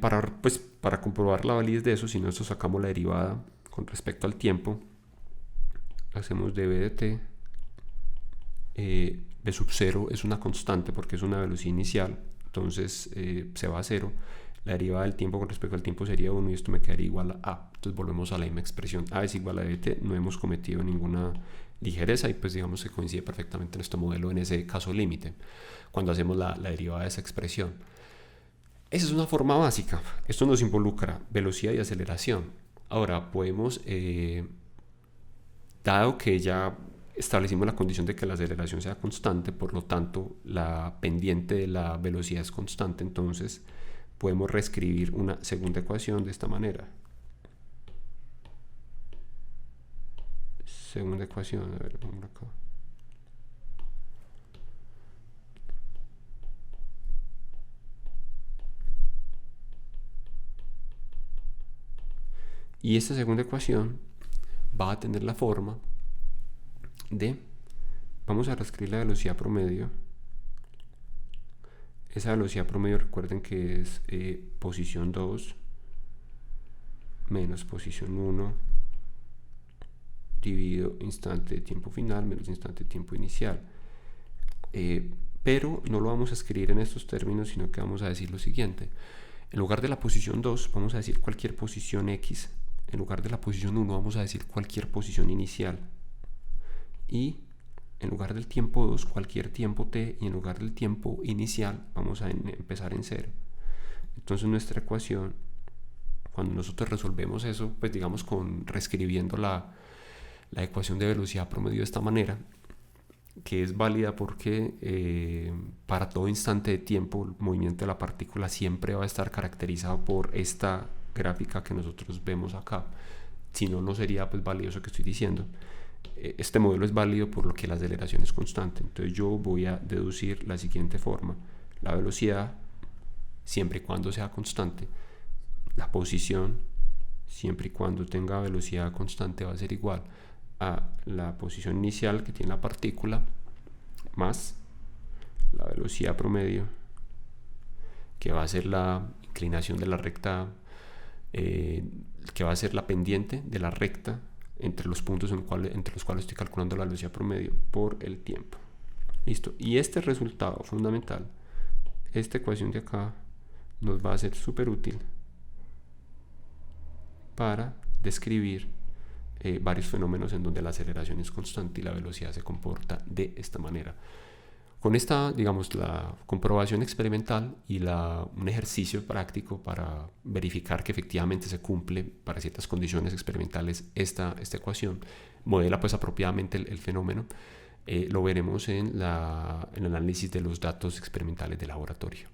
Para comprobar la validez de eso, si nosotros sacamos la derivada con respecto al tiempo, hacemos dv de t. B sub 0 es una constante porque es una velocidad inicial, entonces se va a 0. La derivada del tiempo con respecto al tiempo sería 1 y esto me quedaría igual a A. Entonces volvemos a la misma expresión. A es igual a dt, no hemos cometido ninguna ligereza y pues digamos que coincide perfectamente en este modelo en ese caso límite, cuando hacemos la derivada de esa expresión. Esa es una forma básica. Esto nos involucra velocidad y aceleración. Ahora podemos, dado que ya establecimos la condición de que la aceleración sea constante, por lo tanto la pendiente de la velocidad es constante, entonces podemos reescribir una segunda ecuación de esta manera. Segunda ecuación, a ver, vamos acá. Y esta segunda ecuación va a tener la forma de, vamos a reescribir la velocidad promedio esa velocidad promedio, recuerden que es posición 2 menos posición 1 dividido instante de tiempo final menos instante de tiempo inicial. Pero no lo vamos a escribir en estos términos, sino que vamos a decir lo siguiente. En lugar de la posición 2 vamos a decir cualquier posición x. En lugar de la posición 1 vamos a decir cualquier posición inicial. Y en lugar del tiempo 2 cualquier tiempo t. Y en lugar del tiempo inicial vamos a empezar en 0. Entonces nuestra ecuación, cuando nosotros resolvemos eso, pues digamos reescribiendo la ecuación de velocidad promedio de esta manera, que es válida porque para todo instante de tiempo el movimiento de la partícula siempre va a estar caracterizado por esta gráfica que nosotros vemos acá. Si no, no sería pues válido eso que estoy diciendo. Este modelo es válido por lo que la aceleración es constante. Entonces yo voy a deducir la siguiente forma: la velocidad, siempre y cuando sea constante, la posición, siempre y cuando tenga velocidad constante, va a ser igual a la posición inicial que tiene la partícula más la velocidad promedio, que va a ser la inclinación de la recta, que va a ser la pendiente de la recta entre los puntos entre los cuales estoy calculando la velocidad promedio por el tiempo. Listo. Y este resultado fundamental, esta ecuación de acá, nos va a ser súper útil para describir varios fenómenos en donde la aceleración es constante y la velocidad se comporta de esta manera. Con esta, digamos, la comprobación experimental y un ejercicio práctico para verificar que efectivamente se cumple para ciertas condiciones experimentales esta ecuación, modela pues apropiadamente el fenómeno, lo veremos en el análisis de los datos experimentales de laboratorio.